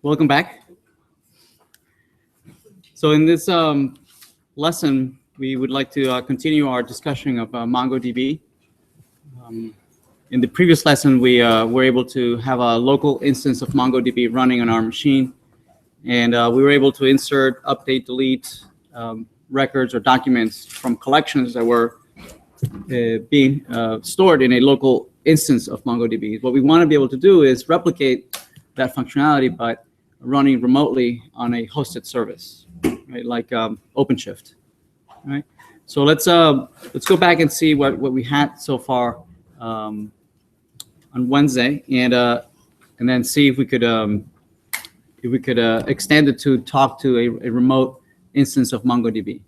Welcome back. So in this lesson, we would like to continue our discussion of MongoDB. In the previous lesson, we were able to have a local instance of MongoDB running on our machine, and we were able to insert, update, delete records or documents from collections that were being stored in a local instance of MongoDB. What we want to be able to do is replicate that functionality, but running remotely on a hosted service, right? Like OpenShift, right? So let's go back and see what we had so far on Wednesday, and then see if we could extend it to talk to a remote instance of MongoDB,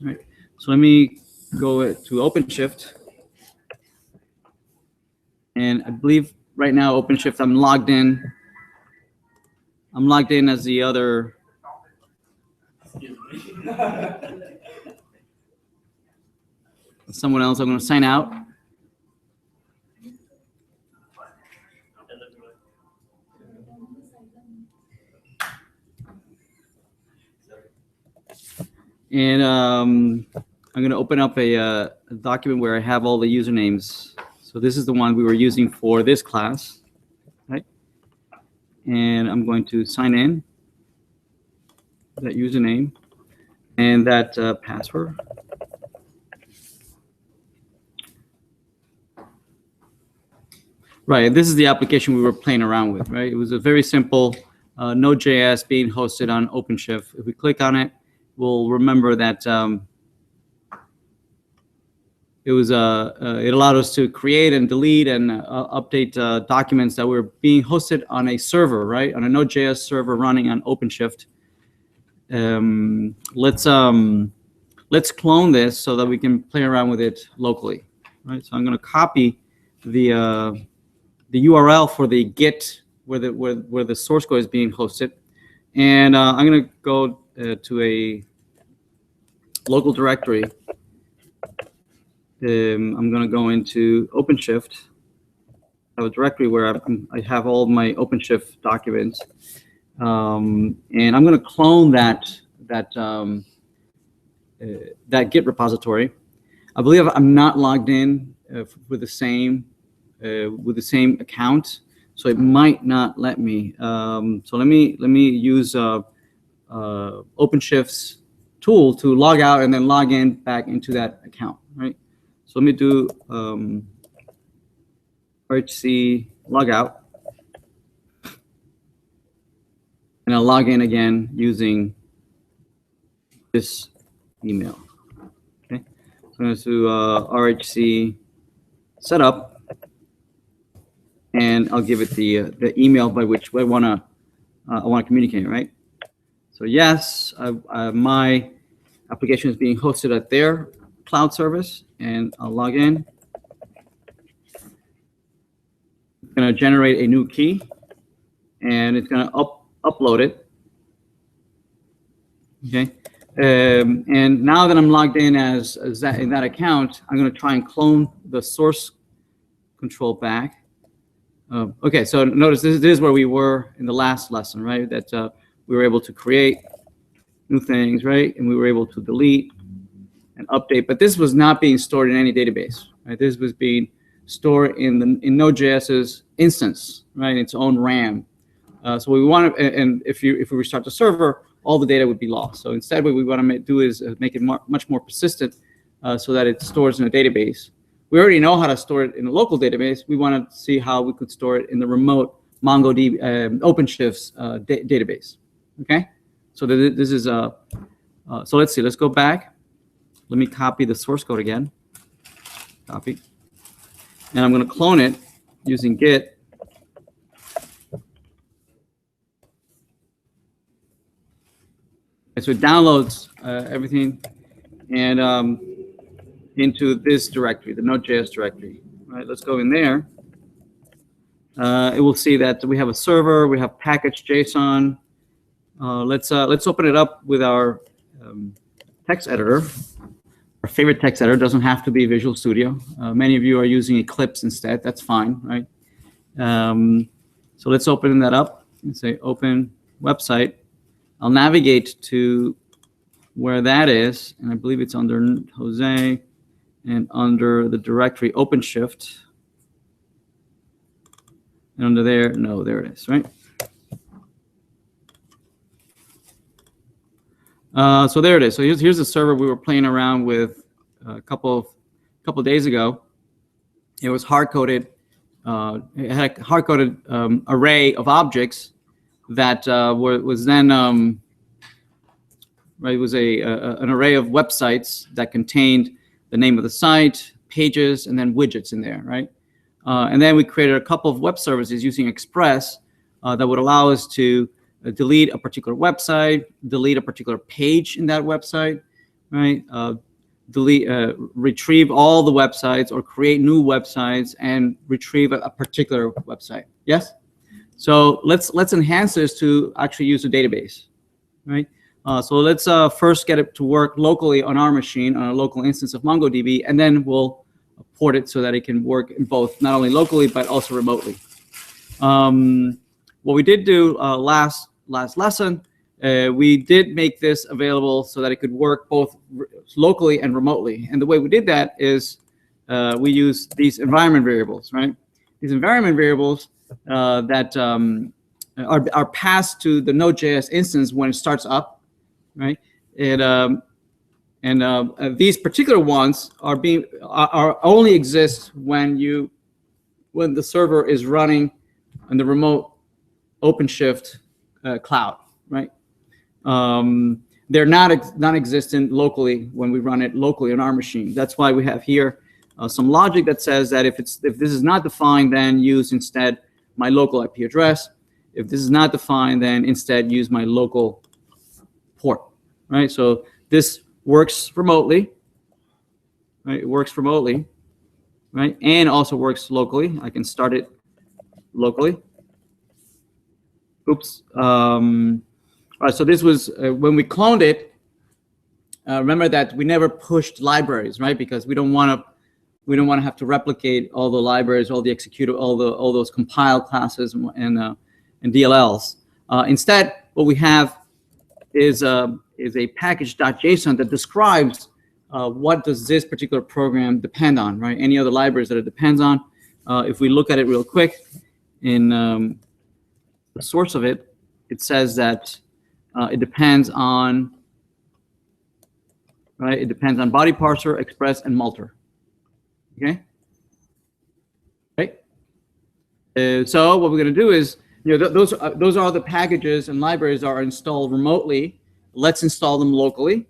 right? So let me go to OpenShift, and I believe right now OpenShift I'm logged in. I'm logged in as the other. Someone else. I'm going to sign out. And I'm going to open up a document where I have all the usernames. So this is the one we were using for this class, right? And I'm going to sign in that username and that password. Right, this is the application we were playing around with, right? It was a very simple NodeJS being hosted on OpenShift. If we click on it, we'll remember that it allowed us to create and delete and update documents that were being hosted on a server, right? On a NodeJS server running on OpenShift. Let's clone this so that we can play around with it locally, right? So I'm going to copy the URL for the Git where the source code is being hosted, and I'm going to go to a local directory. I'm going to go into OpenShift. I have a directory where I have all my OpenShift documents, and I'm going to clone that Git repository. I believe I'm not logged in with the same account, so it might not let me. So let me use OpenShift's tool to log out and then log in back into that account, right? So let me do RHC logout, and I'll log in again using this email. Okay, so I'm going to do RHC setup, and I'll give it the email by which I want to communicate, right? So yes, my application is being hosted at their cloud service, and I'll log in. It's going to generate a new key, and it's going to upload it. Okay, and now that I'm logged in as that in that account, I'm going to try and clone the source control back. Okay, so notice this is where we were in the last lesson, right? That we were able to create new things, right? And we were able to delete and update, but this was not being stored in any database, right? This was being stored in Node.js's instance, right? Its own RAM. So we want to, and if we restart the server, all the data would be lost. So instead, what we want to do is make it much more persistent, so that it stores in a database. We already know how to store it in a local database. We want to see how we could store it in the remote MongoDB OpenShift's database. Okay, so this is so let's see. Let's go back. Let me copy the source code again. Copy, and I'm going to clone it using Git. Okay, so it downloads everything and into this directory, the Node.js directory. All right, let's go in there. It will see that we have a server, we have package JSON. Let's open it up with our text editor. Our favorite text editor doesn't have to be Visual Studio. Many of you are using Eclipse instead. That's fine, right? So let's open that up and say open website. I'll navigate to where that is, and I believe it's under Jose and under the directory OpenShift. And under there, no, there it is, right? So there it is. So here's the server we were playing around with a couple days ago. It was hard-coded. It had a hard-coded array of objects that was then right. It was an array of websites that contained the name of the site, pages, and then widgets in there, right? And then we created a couple of web services using Express that would allow us to delete a particular website, delete a particular page in that website, right? Retrieve all the websites or create new websites and retrieve a particular website. Yes? So let's enhance this to actually use a database, right? So let's first get it to work locally on our machine, on a local instance of MongoDB, and then we'll port it so that it can work in both, not only locally, but also remotely. What we did do last lesson, we did make this available so that it could work both locally and remotely. And the way we did that is we use these environment variables, right? These environment variables that are passed to the Node.js instance when it starts up, right? And these particular ones are only exist when the server is running on the remote OpenShift cloud, right? They're not non-existent locally when we run it locally on our machine. That's why we have here some logic that says that if this is not defined, then use instead my local IP address. If this is not defined, then instead use my local port, right? So this works remotely, right? It works remotely, right? And also works locally. I can start it locally. Oops. All right, so this was when we cloned it. Remember that we never pushed libraries, right? Because we don't want to have to replicate all the libraries, all the executable, all those compile classes and DLLs. Instead, what we have is a package.json that describes what does this particular program depend on, right? Any other libraries that it depends on. If we look at it real quick in the source of it, it says that it depends on, right? It depends on body parser, express, and multer. Okay. Right. So what we're going to do is, those are all the packages and libraries that are installed remotely. Let's install them locally.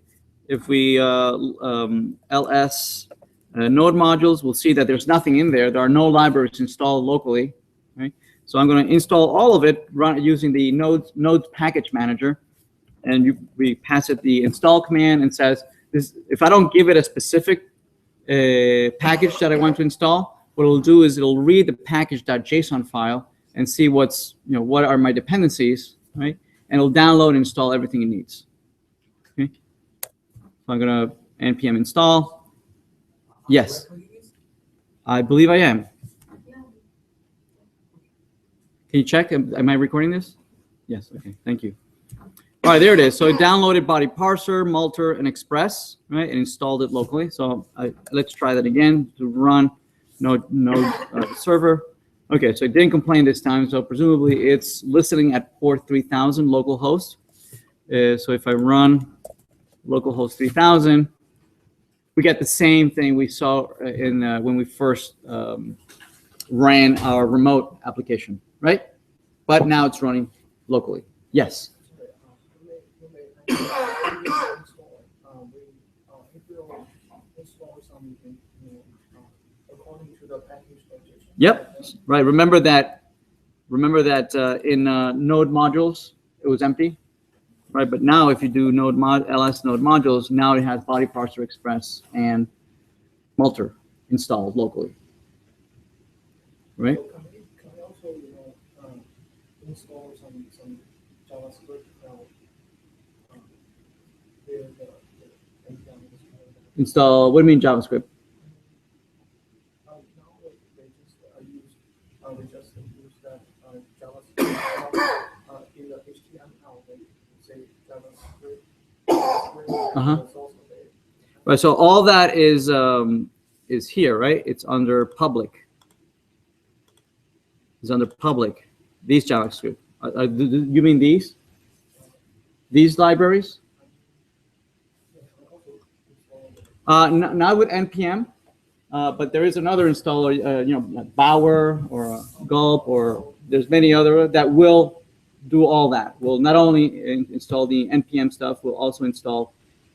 If we ls node modules, we'll see that there's nothing in there. There are no libraries installed locally. Right. So I'm going to install all of it using the Node package manager, and we pass it the install command and says this. If I don't give it a specific package that I want to install, what it'll do is it'll read the package.json file and see what are my dependencies, right? And it'll download and install everything it needs. Okay. So I'm gonna npm install. Yes, I believe I am. Can you check? Am I recording this? Yes. Okay. Thank you. All right, there it is. So it downloaded body parser, multer, and express, right, and installed it locally. So let's try that again to run node server. Okay, so it didn't complain this time. So presumably it's listening at port 3000 localhost. So if I run localhost 3000, we get the same thing we saw in when we first ran our remote application, right? But now it's running locally. Yes. Yep. Right. Remember that in node modules it was empty, right? But now if you do ls node modules, now it has body parser, express, and multer installed locally, right? Can we also install some JavaScript Install. What do you mean JavaScript? We just use that JavaScript in the HTML Uh-huh. It's also there. Right. So all that is here, right? It's under public. It's under public. These JavaScript. You mean these? These libraries? Not with npm, but there is another installer, like Bower or Gulp, or there's many other that will do all that. Will not only install the npm stuff, will also install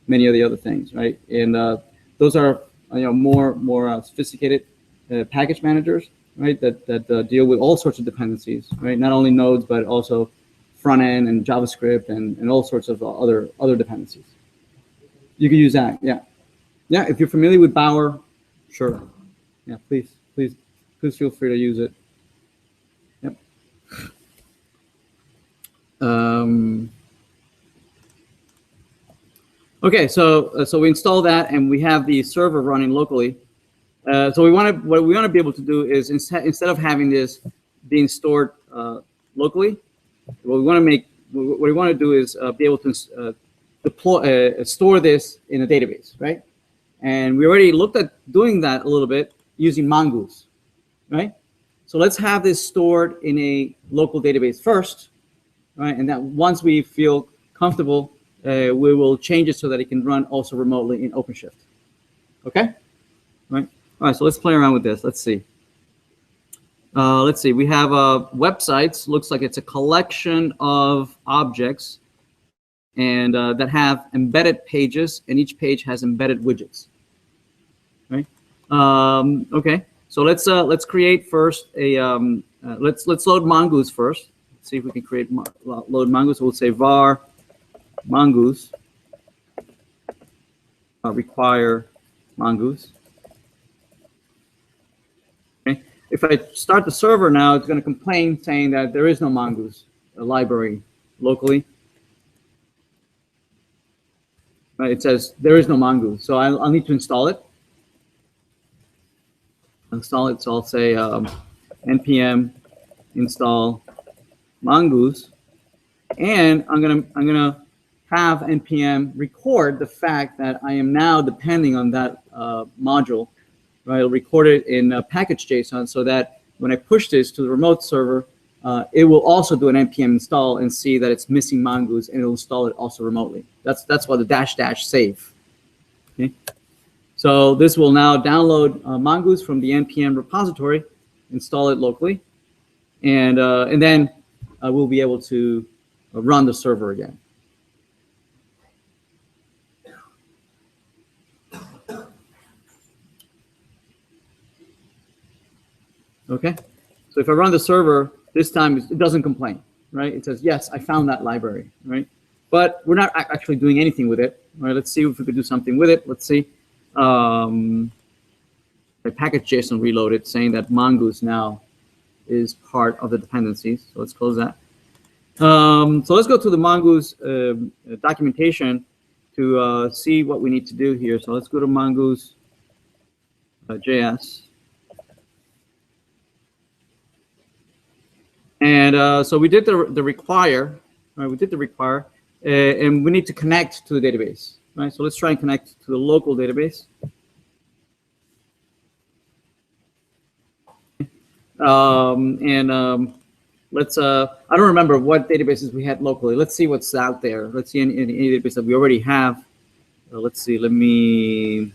many of the other things, right? And those are more sophisticated package managers, right? That deal with all sorts of dependencies, right? Not only nodes, but also front end and JavaScript and all sorts of other dependencies. You can use that, yeah. Yeah, if you're familiar with Bower, sure. Yeah, please feel free to use it. Yep. Okay, so we install that, and we have the server running locally. So what we want to be able to do is instead of having this being stored locally, what we want to do is be able to store this in a database, right? And we already looked at doing that a little bit using Mongoose, right? So let's have this stored in a local database first, right? And that once we feel comfortable, we will change it so that it can run also remotely in OpenShift. Okay? Right? All right, so let's play around with this. Let's see. We have websites. Looks like it's a collection of objects and that have embedded pages, and each page has embedded widgets. Right? Okay. So let's create first a let's load Mongoose first. Let's see if we can create load Mongoose. We'll say var Mongoose require Mongoose. Okay. If I start the server now, it's going to complain saying that there is no Mongoose library locally. Right, it says there is no Mongoose, so I'll need to install it. So I'll say npm install Mongoose, and I'm gonna have npm record the fact that I am now depending on that module. Right, I'll record it in package.json so that when I push this to the remote server, it will also do an npm install and see that it's missing Mongoose, and it'll install it also remotely. That's why the -- save. Okay. So this will now download Mongoose from the npm repository, install it locally, and then we'll be able to run the server again. Okay. So if I run the server, this time it doesn't complain, right? It says, yes, I found that library, right? But we're not actually doing anything with it. Right? Let's see if we could do something with it. Let's see. I package.json reloaded saying that Mongoose now is part of the dependencies. So let's close that. So let's go to the Mongoose documentation to see what we need to do here. So let's go to Mongoose JS. And so we did the require, right? We did the require, and we need to connect to the database, right? So let's try and connect to the local database. Let's, I don't remember what databases we had locally. Let's see what's out there. Let's see any database that we already have. Let's see, let me,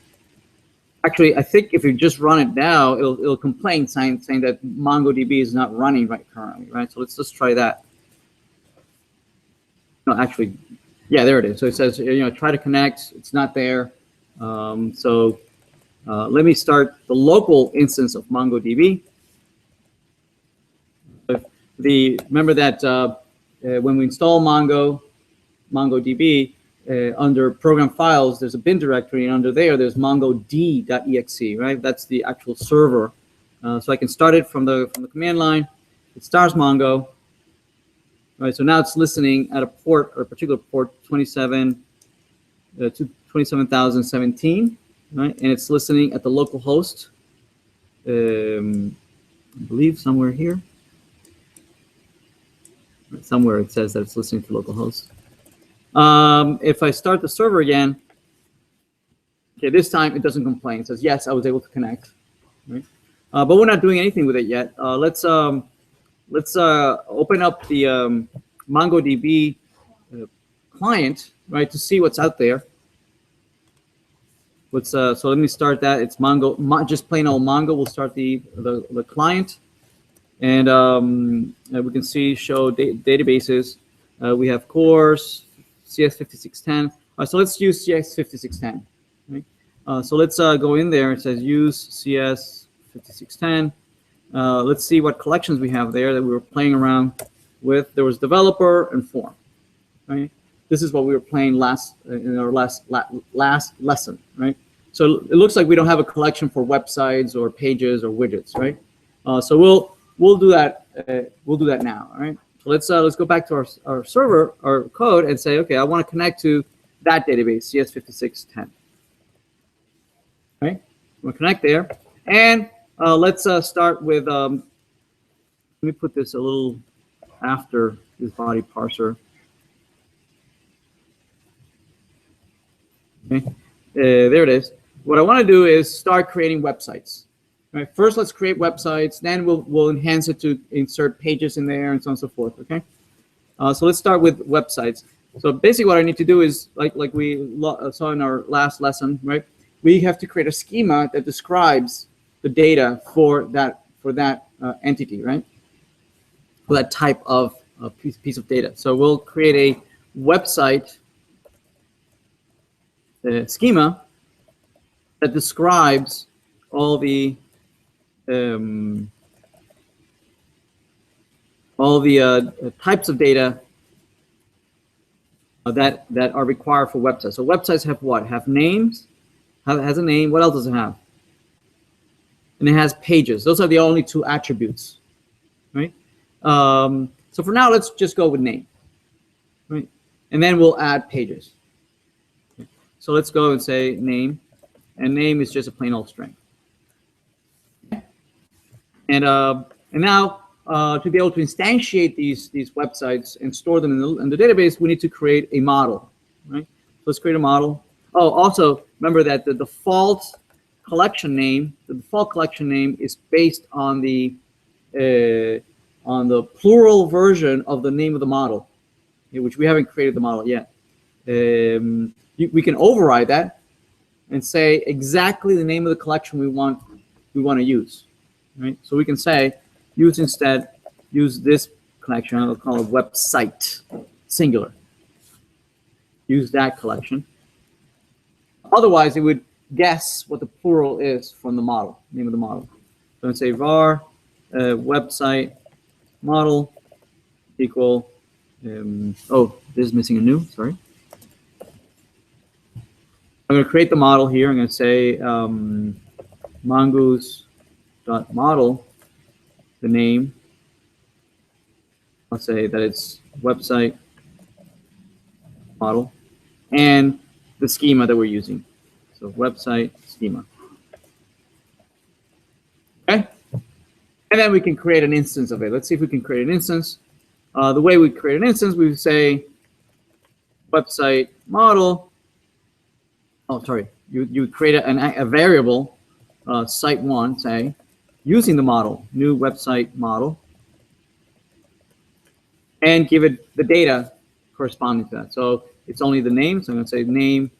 actually, I think if you just run it now, it'll complain saying that MongoDB is not running right currently, right? So let's just try that. No, actually, yeah, there it is. So it says, try to connect. It's not there. Let me start the local instance of MongoDB. Remember that when we install MongoDB, under program files, there's a bin directory, and under there's mongodb.exe, right? That's the actual server. So I can start it from the command line. It starts Mongo. Right, so now it's listening at a port, or a particular port, 27,017, right? And it's listening at the local host. I believe somewhere here. Somewhere it says that it's listening to localhost. If I start the server again, okay, this time it doesn't complain. It says, yes, I was able to connect. Right? But we're not doing anything with it yet. Let's open up the MongoDB client, right, to see what's out there. So let me start that. It's just plain old Mongo. We'll start the client, and we can see show databases. We have course CS5610. So let's use CS5610. Right? So let's go in there. It says use CS5610. Let's see what collections we have there that we were playing around with. There was developer and form. Right? This is what we were playing in our last lesson, right? So it looks like we don't have a collection for websites or pages or widgets, right? So we'll do that. We'll do that now, all right? So let's go back to our server, our code, and say, okay, I want to connect to that database, CS5610. Right? We'll connect there, and let's start with. Let me put this a little after this body parser. Okay. There it is. What I want to do is start creating websites. Right. First, let's create websites. Then we'll enhance it to insert pages in there and so on and so forth. Okay. So let's start with websites. So basically, what I need to do is like we saw in our last lesson, right? We have to create a schema that describes the data for that entity, right? For that type of piece of data. So we'll create a website schema that describes all the types of data that are required for websites. So websites have what? Have names. Has a name. What else does it have? And it has pages. Those are the only two attributes, right? So for now, let's just go with name, right? And then we'll add pages. So let's go and say name, and name is just a plain old string. And now to be able to instantiate these websites and store them in the database, we need to create a model, right? So let's create a model. Oh, also remember that the default collection name, is based on the plural version of the name of the model, which we haven't created the model yet. We can override that and say exactly the name of the collection we want to use, right? So we can say use this collection. I'll call it website singular. Use that collection. Otherwise, it would guess what the plural is from the model, name of the model. So I'm going to say var website model equal. Oh, this is missing a new. Sorry. I'm going to create the model here. I'm going to say mongoose.model, the name. I'll say that it's website model, and the schema that we're using. So website schema. Okay? And then we can create an instance of it. Let's see if we can create an instance. The way we create an instance, we would say website model. Oh, sorry. You create a variable, site1, say, using the model, new website model, and give it the data corresponding to that. So it's only the name. So I'm going to say name,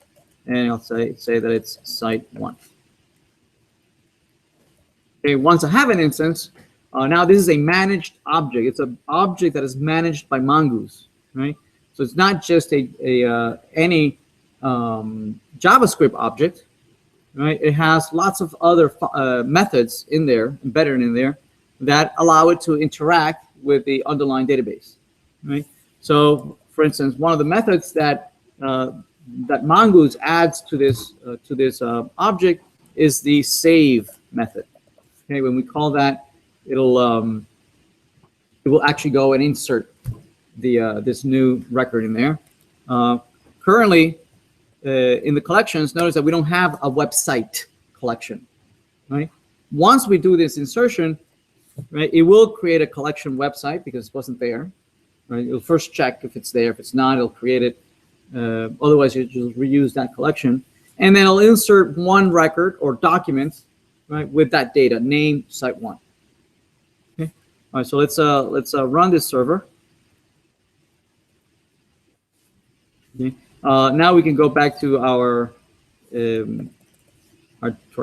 and I'll say that it's site1. Okay, once I have an instance, now this is a managed object. It's an object that is managed by Mongoose, right? So it's not just any JavaScript object, right? It has lots of other methods in there, embedded in there, that allow it to interact with the underlying database, right? So, for instance, one of the methods that Mongoose adds to this object is the save method. Okay, when we call that, it will actually go and insert this new record in there. Currently, in the collections, notice that we don't have a website collection, right? Once we do this insertion, right, it will create a collection website because it wasn't there, right? It'll first check if it's there. If it's not, it'll create it. Otherwise, you just reuse that collection. And then I'll insert one record or document, right, with that data, name, site1. Okay. All right, so let's run this server. Okay. Now we can go back to our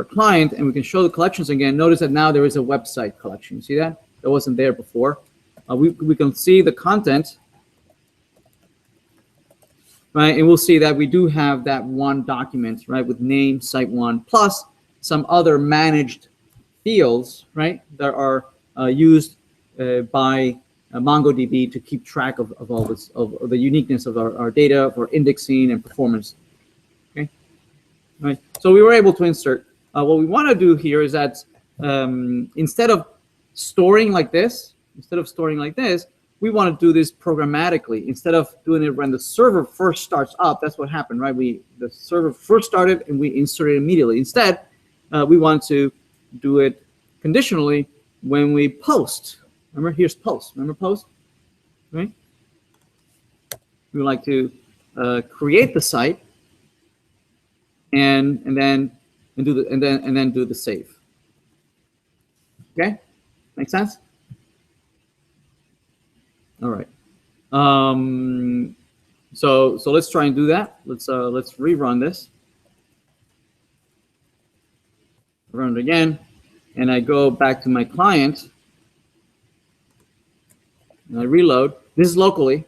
client, and we can show the collections again. Notice that now there is a website collection. See that? That wasn't there before. We can see the content, right? And we'll see that we do have that one document, right, with name, site1, plus some other managed fields, right, that are used by MongoDB to keep track of all this, of the uniqueness of our data for indexing and performance. Okay, right. So we were able to insert. What we want to do here is that instead of storing like this, we want to do this programmatically. Instead of doing it when the server first starts up, that's what happened, right? The server first started and we inserted immediately. Instead, we want to do it conditionally when we post. Remember, here's post. Remember post, right? We would like to create the site and then do the save. Okay, make sense? All right. So let's try and do that. Let's rerun this. Run it again, and I go back to my client. And I reload. This is locally,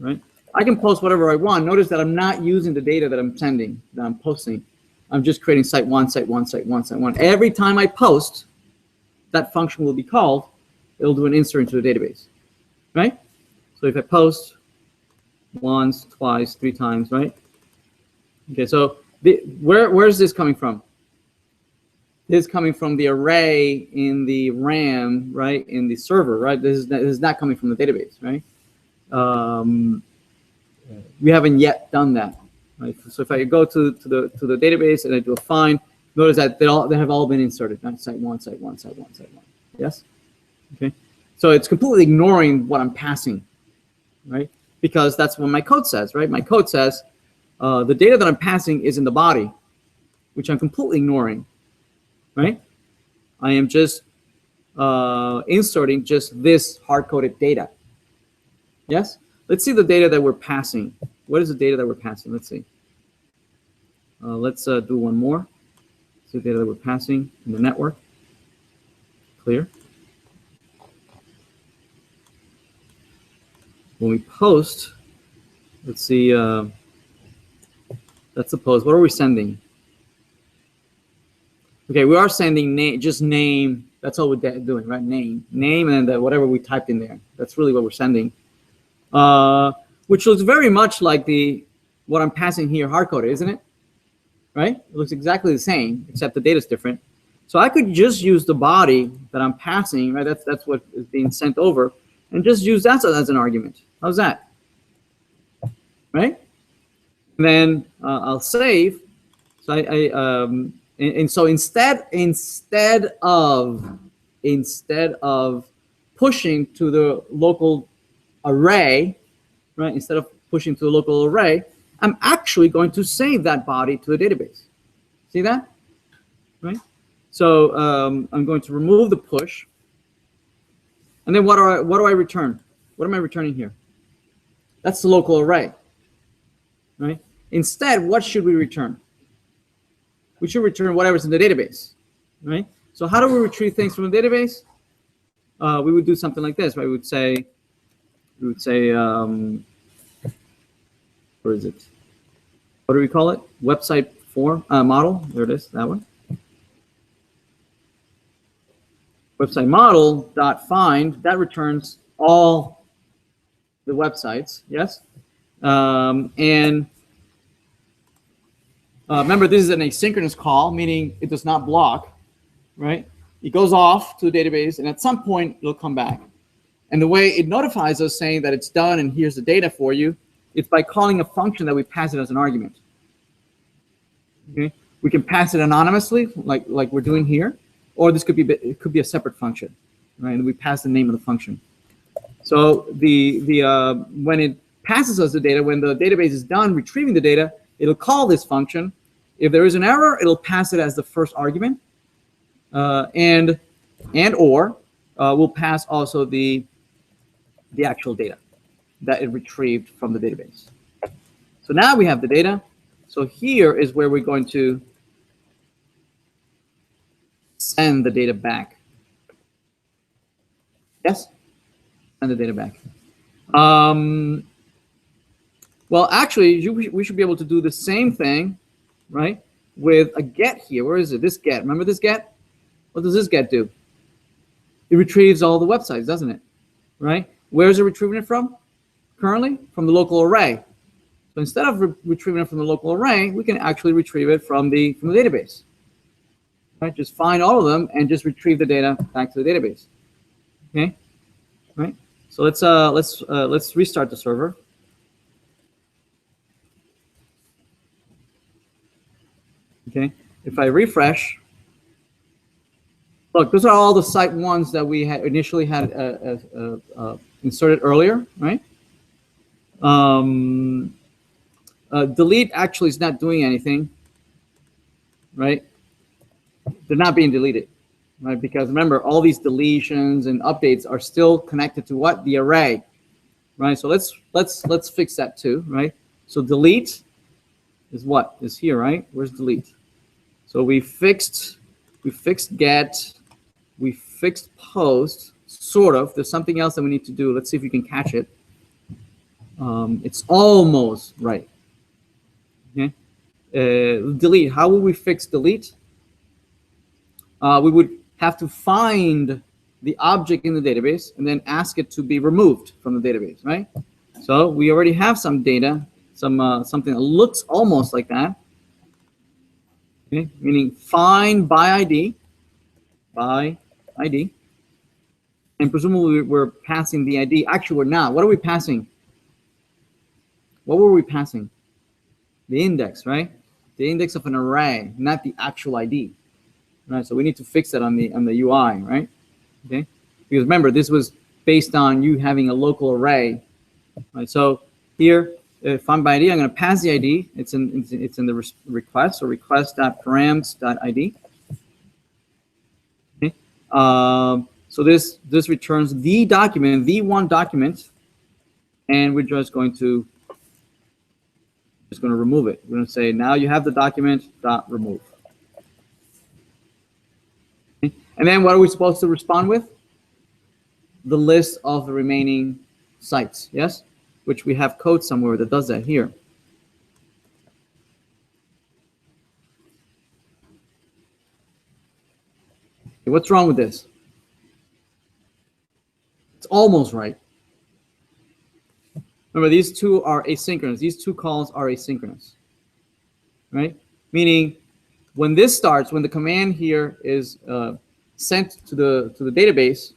right? I can post whatever I want. Notice that I'm not using the data that I'm sending, that I'm posting. I'm just creating site1, site1, site1, site1. Every time I post, that function will be called. It'll do an insert into the database, right? So if I post once, twice, 3 times, right? Okay, so where is this coming from? This is coming from the array in the RAM, right, in the server, right? This is not coming from the database, right? We haven't yet done that, right? So if I go to the database and I do a find, notice that they have all been inserted, right? Site1, site1, site1, site1. Yes? Okay. So it's completely ignoring what I'm passing, right? Because that's what my code says, right? My code says the data that I'm passing is in the body, which I'm completely ignoring. Right? I am just inserting just this hard-coded data. Yes? Let's see the data that we're passing. What is the data that we're passing? Let's see. Let's do one more. See the data that we're passing in the network. Clear. When we post, let's see. That's the post. What are we sending? Okay, we are sending name, just name. That's all we're doing, right? Name, and then whatever we typed in there. That's really what we're sending, which looks very much like what I'm passing here, hard-coded, isn't it? Right? It looks exactly the same, except the data is different. So I could just use the body that I'm passing, right? That's what is being sent over, and just use that as an argument. How's that? Right? And then I'll save. So And so instead of pushing to the local array, right? Instead of pushing to the local array, I'm actually going to save that body to the database. See that? Right? So I'm going to remove the push, and then what do I return? What am I returning here? That's the local array, right? Instead, what should we return? We should return whatever's in the database, right? So how do we retrieve things from the database? We would do something like this, right? We would say, where is it? What do we call it? Website form model. There it is, that one. Website model dot find, that returns all the websites, yes? Remember, this is an asynchronous call, meaning it does not block, right? It goes off to the database, and at some point, it'll come back. And the way it notifies us saying that it's done and here's the data for you, it's by calling a function that we pass it as an argument. Okay? We can pass it anonymously, like we're doing here, or it could be a separate function, right? And we pass the name of the function. So when passes us the data. When the database is done retrieving the data, it'll call this function. If there is an error, it'll pass it as the first argument, and or we'll pass also the actual data that it retrieved from the database. So now we have the data. So here is where we're going to send the data back. Yes? Send the data back. Well, actually, we should be able to do the same thing, right, with a get here. Where is it? This get. Remember this get? What does this get do? It retrieves all the websites, doesn't it? Right? Where is it retrieving it from? Currently, from the local array. So instead of retrieving it from the local array, we can actually retrieve it from the database. Right? Just find all of them and just retrieve the data back to the database. Okay? Right? So let's restart the server. Okay. If I refresh, look, those are all the site ones that we had initially had inserted earlier, right? Delete actually is not doing anything, right? They're not being deleted, right? Because remember, all these deletions and updates are still connected to what? The array, right? So let's fix that too, right? So delete is what? Is here, right? Where's delete? So we fixed get, we fixed post, sort of. There's something else that we need to do. Let's see if you can catch it. It's almost right. Okay. Delete. How will we fix delete? We would have to find the object in the database and then ask it to be removed from the database, right? So we already have some data, something that looks almost like that. Okay, meaning find by ID, and presumably we're passing the ID. Actually, we're not. What are we passing? What were we passing? The index, right? The index of an array, not the actual ID. Right. So we need to fix that on the UI, right? Okay. Because remember, this was based on you having a local array, right? So here, find by ID, I'm going to pass the ID. It's in the request, so request.params.id. Okay. So this returns the document, the one document, and we're just going to remove it. We're going to say now you have the document dot remove. Okay. And then what are we supposed to respond with? The list of the remaining sites. Yes. Which we have code somewhere that does that here. Okay, what's wrong with this? It's almost right. Remember, these two are asynchronous. These two calls are asynchronous, right? Meaning, when this starts, when the command here is sent to the database,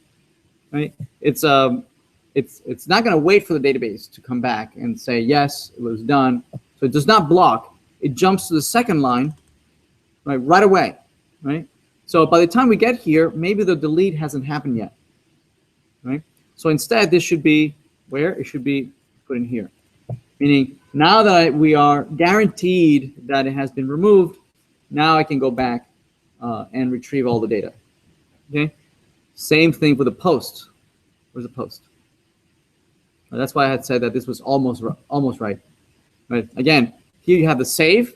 right? It's not going to wait for the database to come back and say, yes, it was done. So it does not block. It jumps to the second line, right away, right? So by the time we get here, maybe the delete hasn't happened yet, right? So instead, this should be where? It should be put in here. Meaning, now that we are guaranteed that it has been removed, now I can go back and retrieve all the data, okay? Same thing for the post. Where's the post? That's why I had said that this was almost right. Right. Again, here you have the save,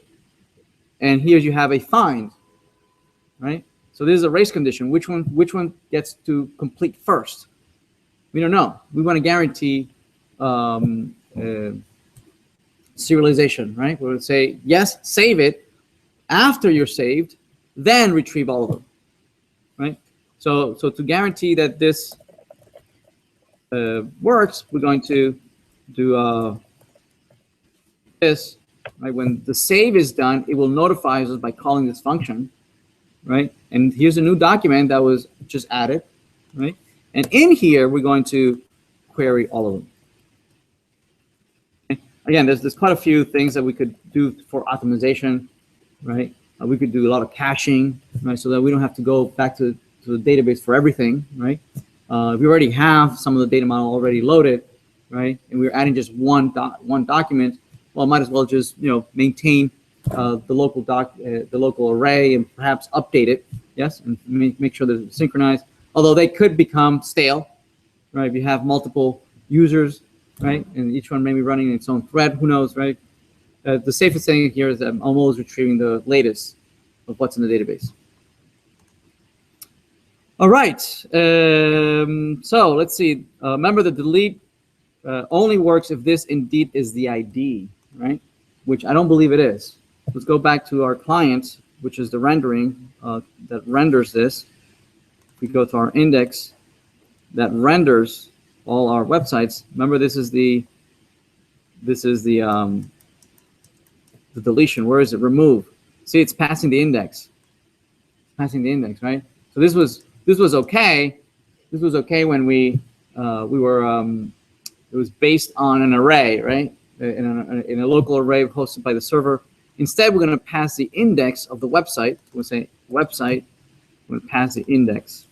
and here you have a find. Right. So this is a race condition. Which one gets to complete first? We don't know. We want to guarantee serialization. Right. We would say yes, save it. After you're saved, then retrieve all of them. Right. So to guarantee that this works, we're going to do this, right? When the save is done, it will notify us by calling this function, right? And here's a new document that was just added, right? And in here, we're going to query all of them. Okay. Again, there's quite a few things that we could do for optimization, right? We could do a lot of caching, right? So that we don't have to go back to the database for everything, right? We already have some of the data model already loaded. right? And we're adding just one document. Well, might as well just maintain the local array and perhaps update it, yes, and make sure that it's synchronized. Although they could become stale, right? If you have multiple users, right, and each one may be running its own thread, who knows, right? The safest thing here is that I'm always retrieving the latest of what's in the database. All right, so let's see. Remember, the delete only works if this indeed is the ID, right? Which I don't believe it is. Let's go back to our client, which is the rendering that renders this. We go to our index that renders all our websites. Remember, this is the deletion. Where is it? Remove. See, it's passing the index. Passing the index, right? So this was okay. This was okay when it was based on an array, right? In a local array hosted by the server. Instead, we're going to pass the index of the website. We'll say website. We're going to pass the index.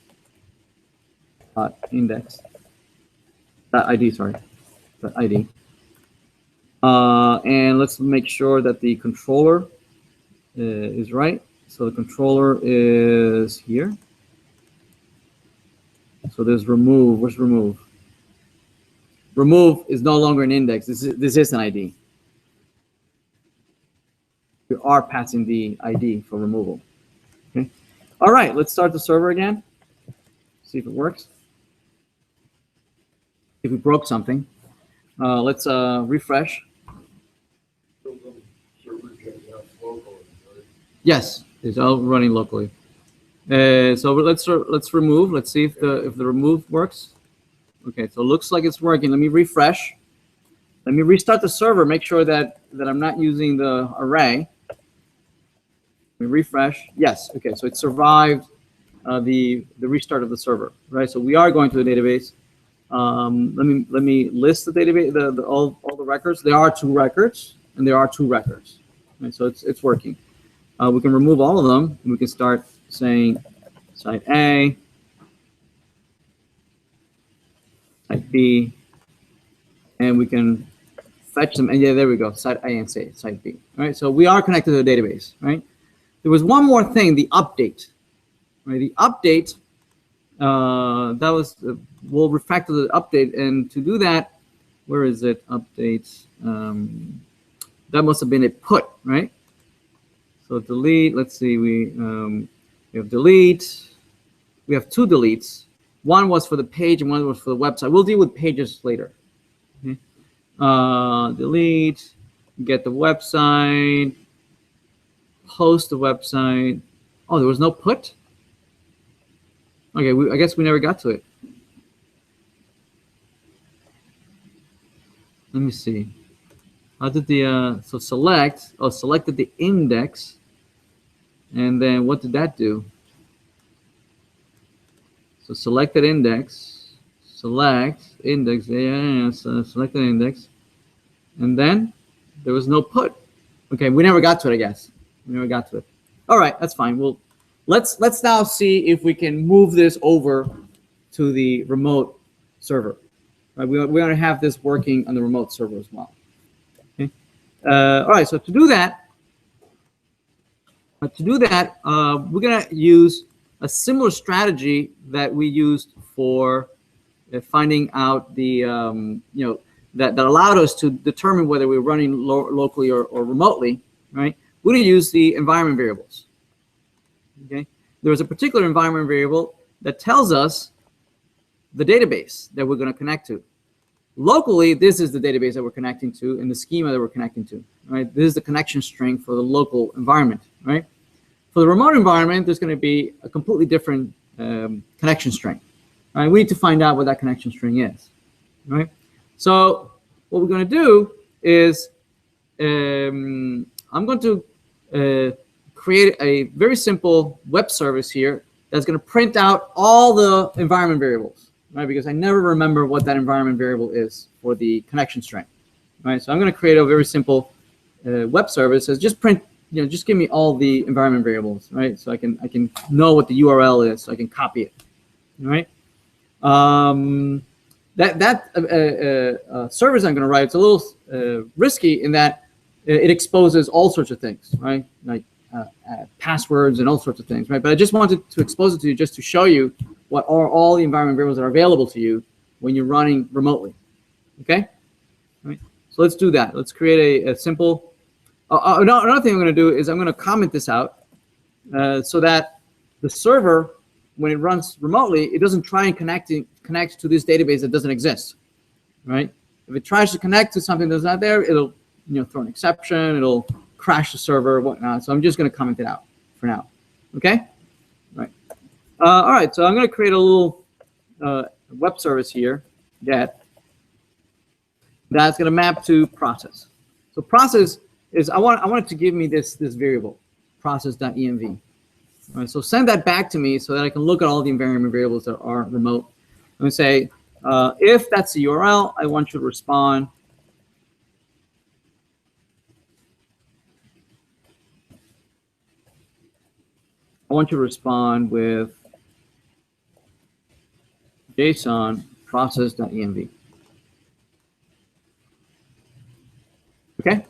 Index. ID, sorry. ID. And let's make sure that the controller is right. So the controller is here. So there's remove. Where's remove? Remove is no longer an index. This is an ID. We are passing the ID for removal. Okay. All right. Let's start the server again. See if it works. If we broke something, let's refresh. Yes, it's all running locally. So let's remove. Let's see if the remove works. Okay, so it looks like it's working. Let me refresh. Let me restart the server. Make sure that I'm not using the array. Let me refresh. Yes. Okay, so it survived the restart of the server. Right. So we are going to the database. Let me list the database. All the records. There are 2 records, and there are 2 records. Right, so it's working. We can remove all of them, and we can start saying site A, site B, and we can fetch them. And yeah, there we go, site A and site B. All right, so we are connected to the database. Right. There was one more thing, the update. Right, the update. That was we'll refactor the update, and to do that, where is it? Update. That must have been a put, right? So delete. Let's see. We have delete. We have 2 deletes. One was for the page, and one was for the website. We'll deal with pages later. Okay. Delete. Get the website. Post the website. Oh, there was no put. Okay, I guess we never got to it. Let me see. How did the so select? Oh, selected the index, and then what did that do? So selected index, select index. Yeah. So selected index, and then there was no put. Okay, we never got to it. I guess we never got to it. All right, that's fine. We'll let's now see if we can move this over to the remote server. Right, we want to have this working on the remote server as well. Okay. All right. So to do that, we're gonna use a similar strategy that we used for finding out the that allowed us to determine whether we're running locally or remotely. Right. We're gonna use the environment variables. Okay. There's a particular environment variable that tells us the database that we're going to connect to. Locally, this is the database that we're connecting to and the schema that we're connecting to. Right? This is the connection string for the local environment. Right? For the remote environment, there's going to be a completely different connection string. Right? We need to find out what that connection string is. Right? So what we're going to do is I'm going to create a very simple web service here that's going to print out all the environment variables, right? Because I never remember what that environment variable is for the connection string, right? So I'm going to create a very simple web service that just print, just give me all the environment variables, right? So I can know what the URL is, so I can copy it, right? service I'm going to write, it's a little risky in that it exposes all sorts of things, right? Like passwords and all sorts of things, right? But I just wanted to expose it to you just to show you what are all the environment variables that are available to you when you're running remotely, okay? All right. So let's do that. Let's create a simple. Another thing I'm going to do is I'm going to comment this out so that the server, when it runs remotely, it doesn't try and connect to this database that doesn't exist, right? If it tries to connect to something that's not there, it'll throw an exception, it'll crash the server, whatnot. So I'm just going to comment it out for now, okay? All right, so I'm going to create a little web service here, get, that's going to map to process. So process is, I want it to give me this variable, process.env. All right, so send that back to me so that I can look at all the environment variables that are remote. I'm going to say, if that's the URL, I want you to respond. I want you to respond with JSON process.env. Okay,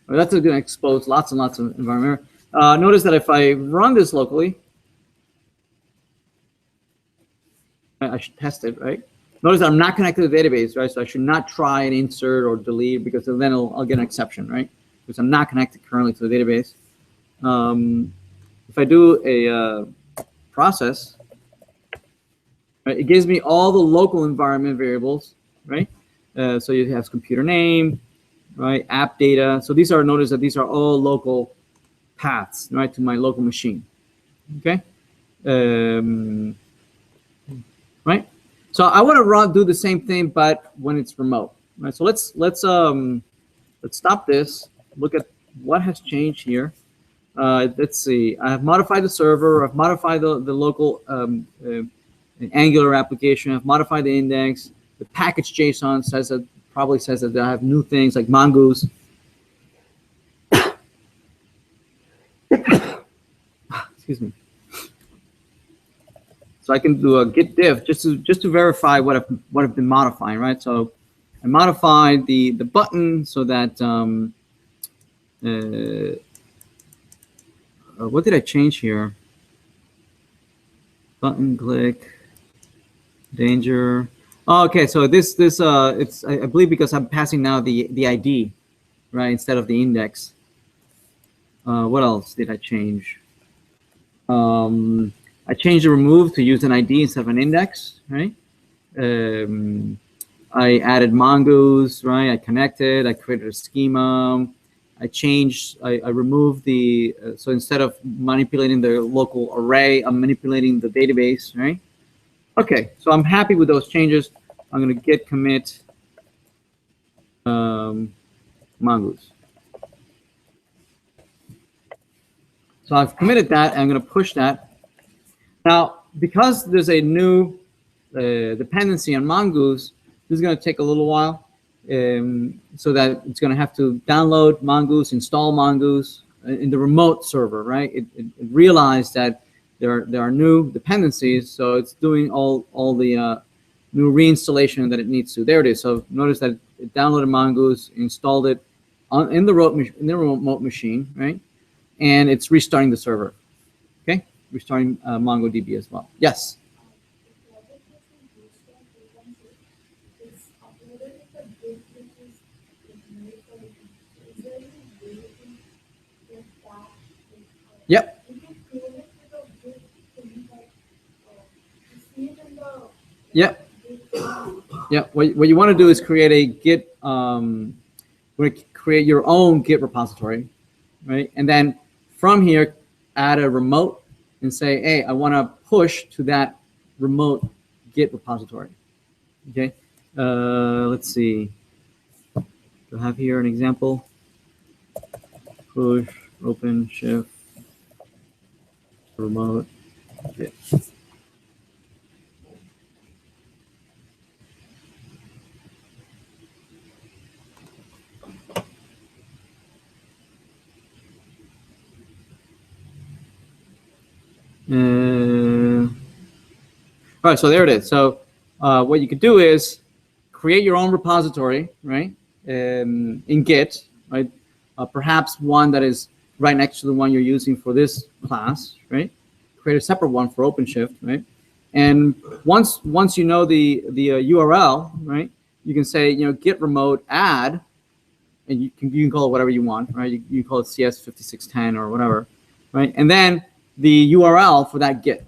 well, that's going to expose lots and lots of environment. Notice that if I run this locally, I should test it, right? Notice that I'm not connected to the database, right? So I should not try and insert or delete because then I'll get an exception, right? Because I'm not connected currently to the database. If I do a process, right, it gives me all the local environment variables, right? So you have computer name, right? App data. So these are, notice that these are all local paths, right, to my local machine. Okay. Right. So I want to do the same thing, but when it's remote. Right. So let's stop this. Look at what has changed here. Let's see. I have modified the server. I've modified the local Angular application. I've modified the index. The package JSON probably says that I have new things like Mongoose. Excuse me. So I can do a git diff just to verify what I've been modifying, right? So I modified the button so that what did I change here? Button click, danger. Oh, okay, so this it's I believe because I'm passing now the ID, right, instead of the index. What else did I change? I changed the remove to use an ID instead of an index, right? I added Mongoose, right? I connected. I created a schema. I removed the, so instead of manipulating the local array, I'm manipulating the database, right? Okay, so I'm happy with those changes. I'm going to git commit Mongoose. So I've committed that, and I'm going to push that. Now, because there's a new dependency on Mongoose, this is going to take a little while, so that it's going to have to download Mongoose, install Mongoose in the remote server, right? It realized that there are new dependencies, so it's doing all the new reinstallation that it needs to. There it is. So notice that it downloaded Mongoose, installed it in the remote machine, right? And it's restarting the server. Okay, restarting MongoDB as well. Yes. Yep. Yep. Yep. What you want to do is create a Git, create your own Git repository, right? And then from here, add a remote and say, hey, I want to push to that remote Git repository. Okay. Let's see. Do I have here an example? Push OpenShift remote Git. All right, so there it is. So what you could do is create your own repository, right, in Git, right? Perhaps one that is right next to the one you're using for this class, right? Create a separate one for OpenShift, right? And once you know the URL, right, you can say, git remote add, and you can call it whatever you want, right? You can call it CS5610 or whatever, right? And then the URL for that git,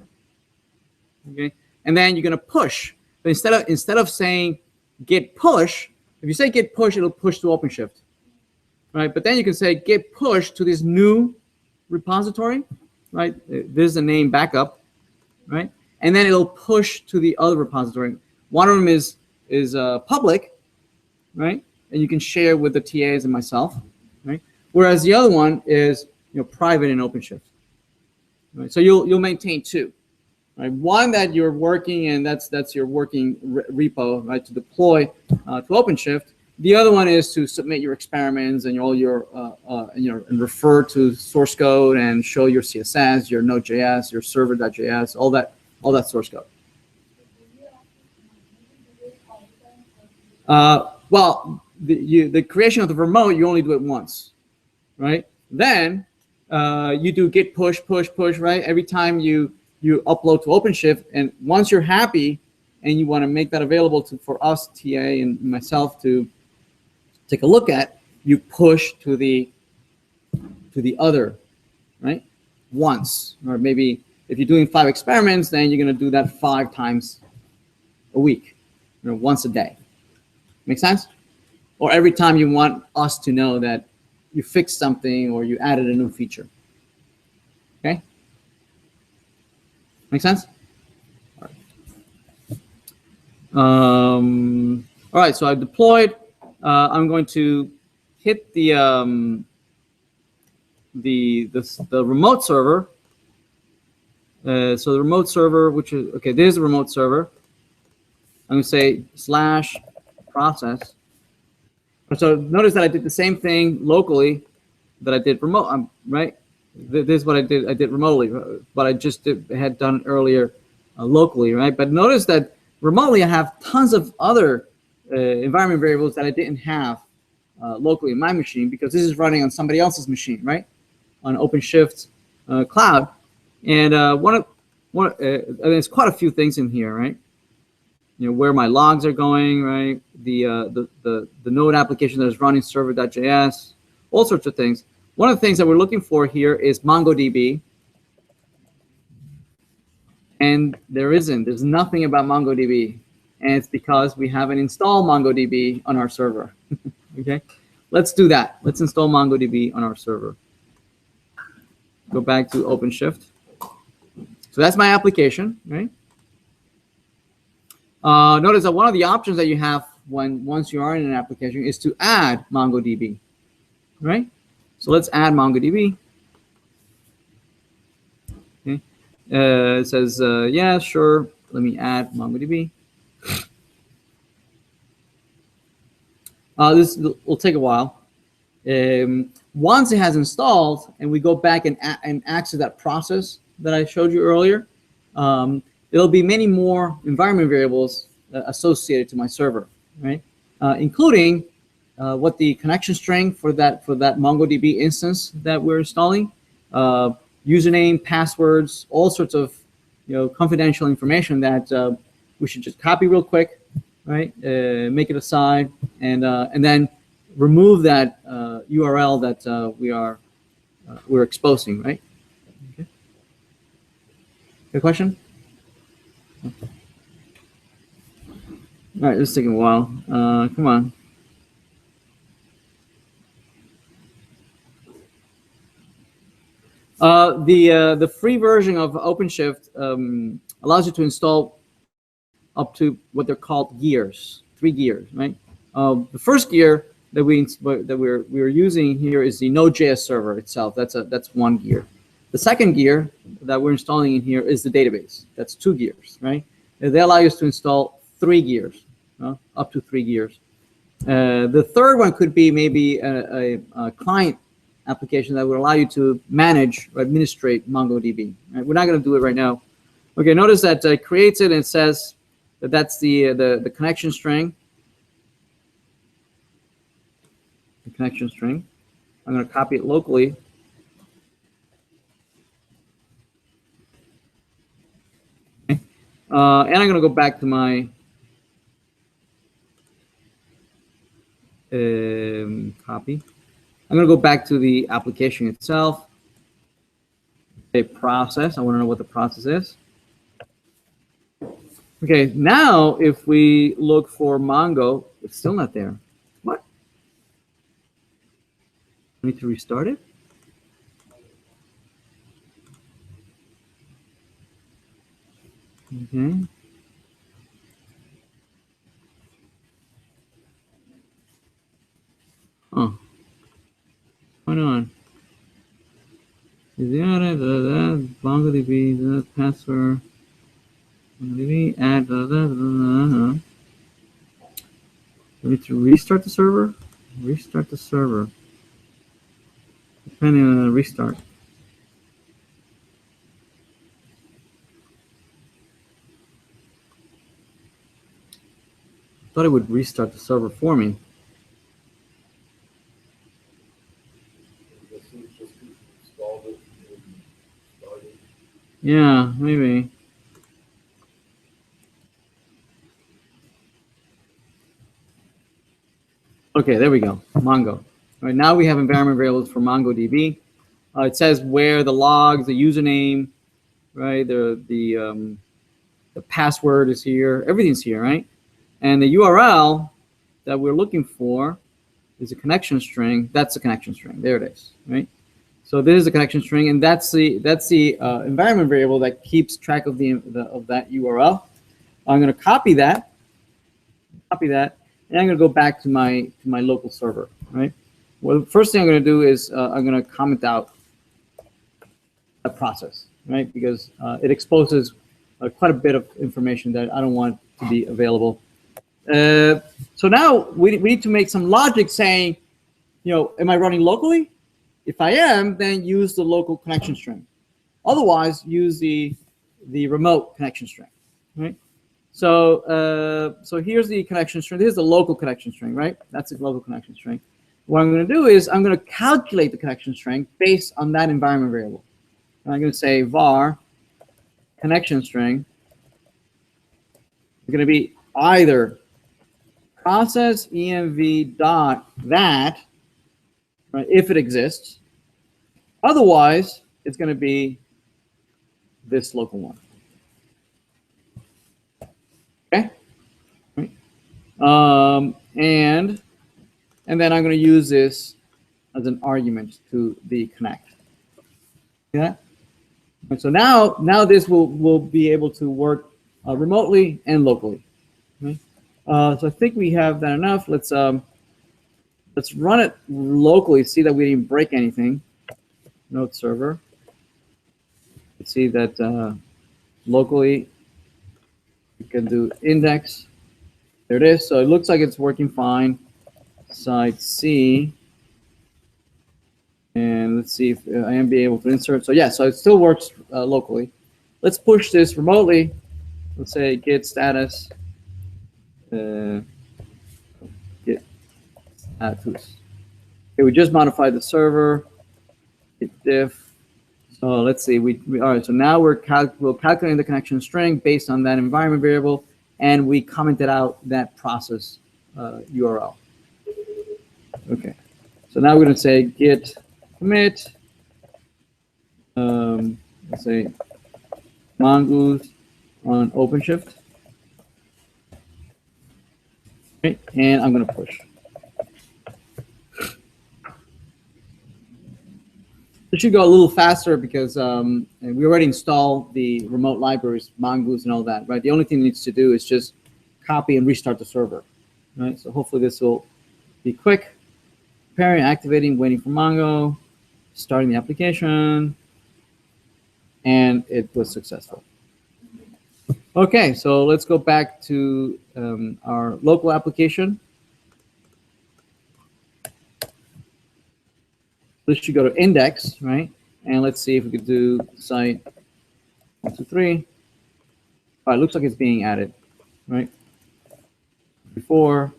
okay? And then you're gonna push. But instead of saying git push, if you say git push, it'll push to OpenShift, right? But then you can say git push to this new repository, right? This is the name backup, right? And then it'll push to the other repository. One of them is public, right? And you can share with the TAs and myself, right? Whereas the other one is private in OpenShift, right? So you'll maintain two, right? One that you're working, and that's your working repo, right, to deploy to OpenShift. The other one is to submit your experiments and all your and refer to source code and show your CSS, your Node.js, your server.js, all that source code. Well, the creation of the remote, you only do it once, right? Then you do git push, right? Every time you upload to OpenShift, and once you're happy and you want to make that available for us, TA and myself, to take a look at, you push to the other, right? Once, or maybe if you're doing 5 experiments, then you're going to do that 5 times a week, once a day. Make sense? Or every time you want us to know that you fixed something or you added a new feature. Okay? Make sense? All right. All right, so I've deployed. I'm going to hit the remote server. So the remote server, which is, okay, there's the remote server. I'm going to say /process. So notice that I did the same thing locally that I did remote, right? This is what I did. I did remotely, but I just had done earlier locally, right? But notice that remotely I have tons of other environment variables that I didn't have locally in my machine, because this is running on somebody else's machine, right? On OpenShift cloud. And there's quite a few things in here, right? Where my logs are going, right? The Node application that is running server.js, all sorts of things. One of the things that we're looking for here is MongoDB. And there's nothing about MongoDB. And it's because we haven't installed MongoDB on our server. Okay, let's do that. Let's install MongoDB on our server. Go back to OpenShift. So that's my application, right? Notice that one of the options that you have once you are in an application is to add MongoDB, right? So let's add MongoDB. Okay. It says, yeah, sure. Let me add MongoDB. This will take a while. Once it has installed, and we go back and access that process that I showed you earlier, there'll be many more environment variables associated to my server, right? Including what the connection string for that MongoDB instance that we're installing, username, passwords, all sorts of confidential information that we should just copy real quick, right? Make it aside, and then remove that URL that we're exposing, right? Okay. Good question? All right, this is taking a while. Come on. The free version of OpenShift allows you to install up to what they're called gears, 3 gears, right? The first gear that we're using here is the Node.js server itself. That's 1 gear. The second gear that we're installing in here is the database. That's 2 gears, right? And they allow us to install 3 gears, up to 3 gears. The third one could be maybe a client application that would allow you to manage or administrate MongoDB. Right? We're not going to do it right now. Okay, notice that it creates it and it says that that's the connection string, the connection string. I'm going to copy it locally. Okay. And I'm going to go back to my copy. I'm going to go back to the application itself. A process. I want to know what the process is. Okay, now if we look for Mongo, it's still not there. What? I need to restart it? Okay. Oh. What's going on? MongoDB, the password. MongoDB, add, We need to restart the server? Restart the server. Depending on the restart. I thought it would restart the server for me. Yeah, maybe. Okay, there we go. Mongo. All right, now we have environment variables for MongoDB. It says where the logs, the username, right? The password is here. Everything's here, right? And the URL that we're looking for is a connection string. That's the connection string. There it is, right? So this is the connection string, and that's the environment variable that keeps track of that URL. I'm going to copy that, and I'm going to go back to my local server, right? Well, the first thing I'm going to do is I'm going to comment out a process, right? Because it exposes quite a bit of information that I don't want to be available. So now we need to make some logic saying, am I running locally? If I am, then use the local connection string. Otherwise, use the remote connection string, right? So so here's the connection string. Here's the local connection string, right? That's the local connection string. What I'm going to do is I'm going to calculate the connection string based on that environment variable. And I'm going to say var connection string is going to be either process env dot that, right, if it exists. Otherwise, it's going to be this local one. Okay. And then I'm going to use this as an argument to the connect. See that? And so now this will be able to work remotely and locally. Okay? So I think we have that enough. Let's run it locally. See that we didn't break anything. Node server. Let's see that locally we can do index. There it is. So it looks like it's working fine. Site C. And let's see if I am able to insert. So yeah, so it still works locally. Let's push this remotely. Let's say git status. Git status. Okay, we just modified the server. Git diff. So let's see. All right. So now we're calculating the connection string based on that environment variable, and we commented out that process URL. Okay. So now we're going to say git commit. Let's say mongoose on OpenShift. Okay, and I'm going to push. It should go a little faster because we already installed the remote libraries, mongoose and all that, right? The only thing it needs to do is just copy and restart the server, right? So hopefully this will be quick. Preparing, activating, waiting for Mongo, starting the application, and it was successful. Okay, so let's go back to our local application. This should go to index, right? And let's see if we could do site 1, 2, 3. All right, looks like it's being added, right? Before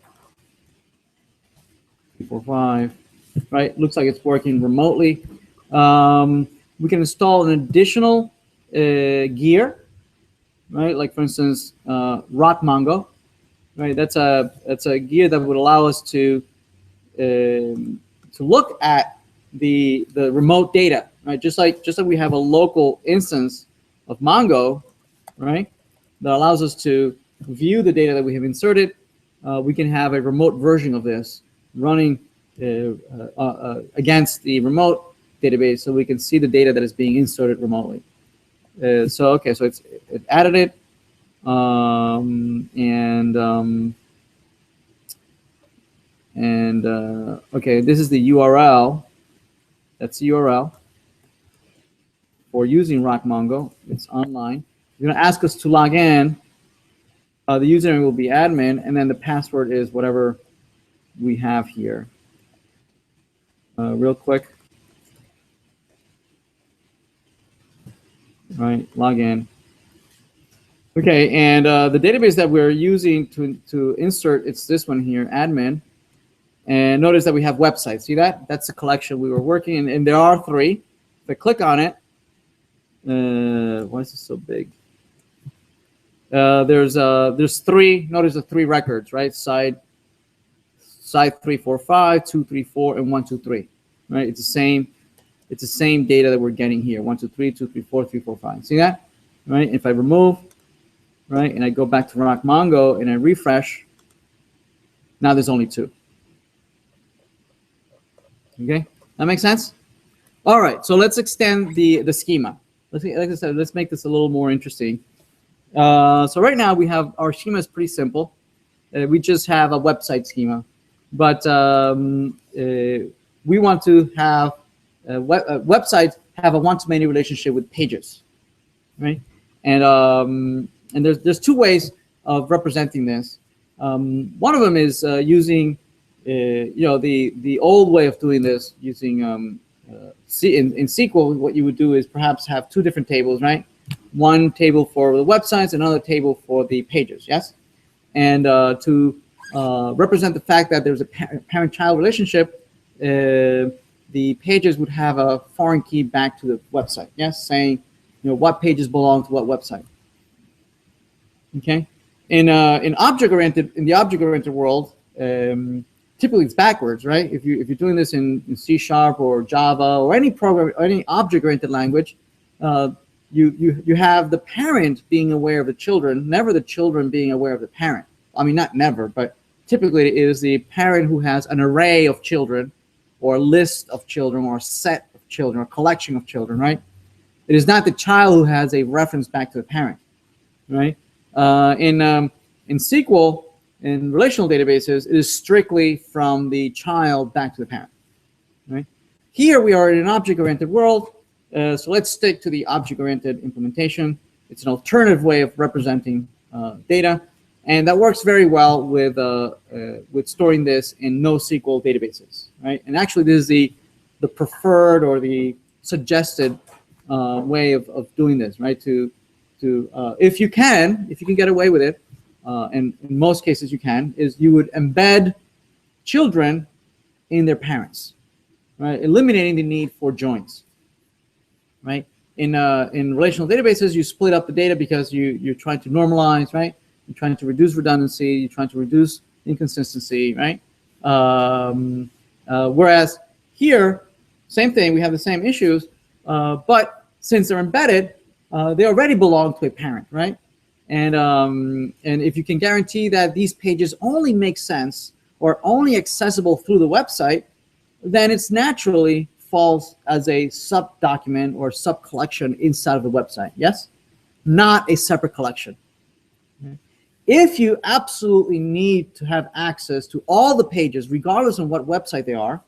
345, right? Looks like it's working remotely. We can install an additional gear, right? Like for instance, Rock Mongo, right? That's a gear that would allow us to look at the remote data, right? Just like we have a local instance of Mongo, right? That allows us to view the data that we have inserted. We can have a remote version of this running against the remote database, so we can see the data that is being inserted remotely. So okay, so it added it, okay, this is the URL. That's the URL for using Rock Mongo. It's online. It's going to ask us to log in. The username will be admin, and then the password is whatever we have here. Real quick. Right, log in. Okay, and the database that we're using to insert, it's this one here, admin. And notice that we have websites. See that? That's the collection we were working in, and there are 3. If I click on it, why is this so big? There's 3. Notice the 3 records, right? Side 345, 234, and 123. Right? It's the same. It's the same data that we're getting here. 123, 234, 345. See that? Right? If I remove, right, and I go back to Rock Mongo and I refresh, now there's only 2. Okay, that makes sense. All right, so let's extend the schema. Like I said, let's make this a little more interesting. So right now we have our schema is pretty simple. We just have a website schema, but we want to have websites have a one-to-many relationship with pages, right? And there's 2 ways of representing this. One of them is using the old way of doing this using in SQL. What you would do is perhaps have 2 different tables, right? One table for the websites, another table for the pages. Yes, and to represent the fact that there's a parent-child relationship, the pages would have a foreign key back to the website. Yes, saying what pages belong to what website. Okay, in the object-oriented world, typically it's backwards, right? If you're doing this in C# or Java or any program, or any object-oriented language, you have the parent being aware of the children, never the children being aware of the parent. I mean, not never, but typically it is the parent who has an array of children, or a list of children, or a set of children, or a collection of children, right? It is not the child who has a reference back to the parent, right? In SQL, in relational databases, it is strictly from the child back to the parent, right? Here we are in an object-oriented world, so let's stick to the object-oriented implementation. It's an alternative way of representing data, and that works very well with storing this in NoSQL databases, right? And actually, this is the preferred or the suggested way of doing this, right? If you can get away with it, and in most cases you can, is you would embed children in their parents, right? Eliminating the need for joins, right? In relational databases, you split up the data because you're trying to normalize, right? You're trying to reduce redundancy, you're trying to reduce inconsistency, right? Whereas here, same thing, we have the same issues, but since they're embedded, they already belong to a parent, right? And if you can guarantee that these pages only make sense or only accessible through the website, then it's naturally falls as a sub-document or sub-collection inside of the website, yes? Not a separate collection. Okay. If you absolutely need to have access to all the pages, regardless of what website they are,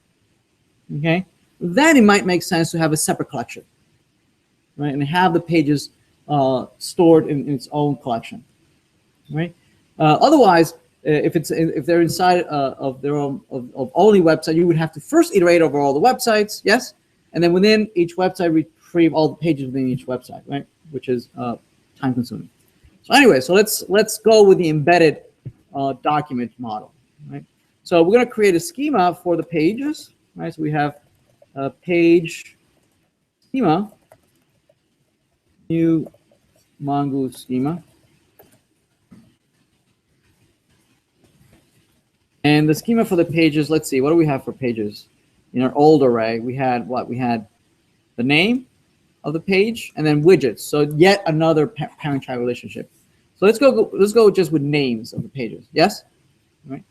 okay, then it might make sense to have a separate collection, right? And have the pages stored in its own collection, right? Otherwise, if they're inside of their own of only website, you would have to first iterate over all the websites, yes, and then within each website retrieve all the pages within each website, right? Which is time consuming. So anyway, so let's go with the embedded document model, right? So we're going to create a schema for the pages, right? So we have a page schema, new Mongo schema. And the schema for the pages, let's see, what do we have for pages? In our old array, we had what? We had the name of the page and then widgets. So yet another parent-child relationship. So let's go just with names of the pages. Yes? All right.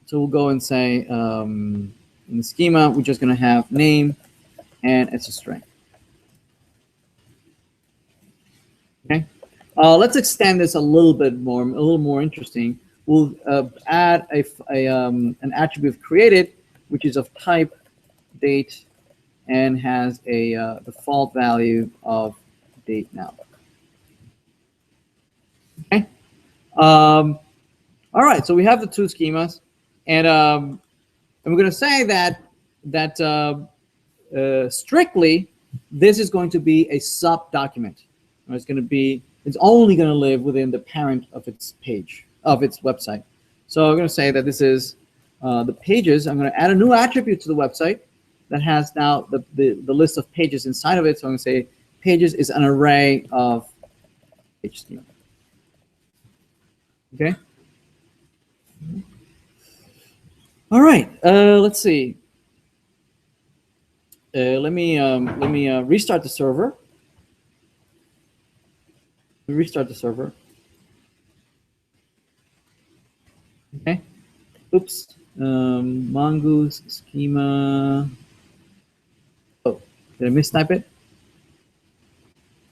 So we'll go and say in the schema, we're just going to have name and it's a string. Okay. Let's extend this a little more interesting. We'll add an attribute created, which is of type date and has a default value of date now. Okay. All right. So we have the two schemas, and we're going to say that strictly this is going to be a sub document. It's only going to live within the parent of its page, of its website. So I'm going to say that this is the pages. I'm going to add a new attribute to the website that has now the list of pages inside of it. So I'm going to say pages is an array of page schema. Okay. All right. Let's see. Let me restart the server. Restart the server. Okay. Oops. Mongoose schema. Oh, did I mistype it?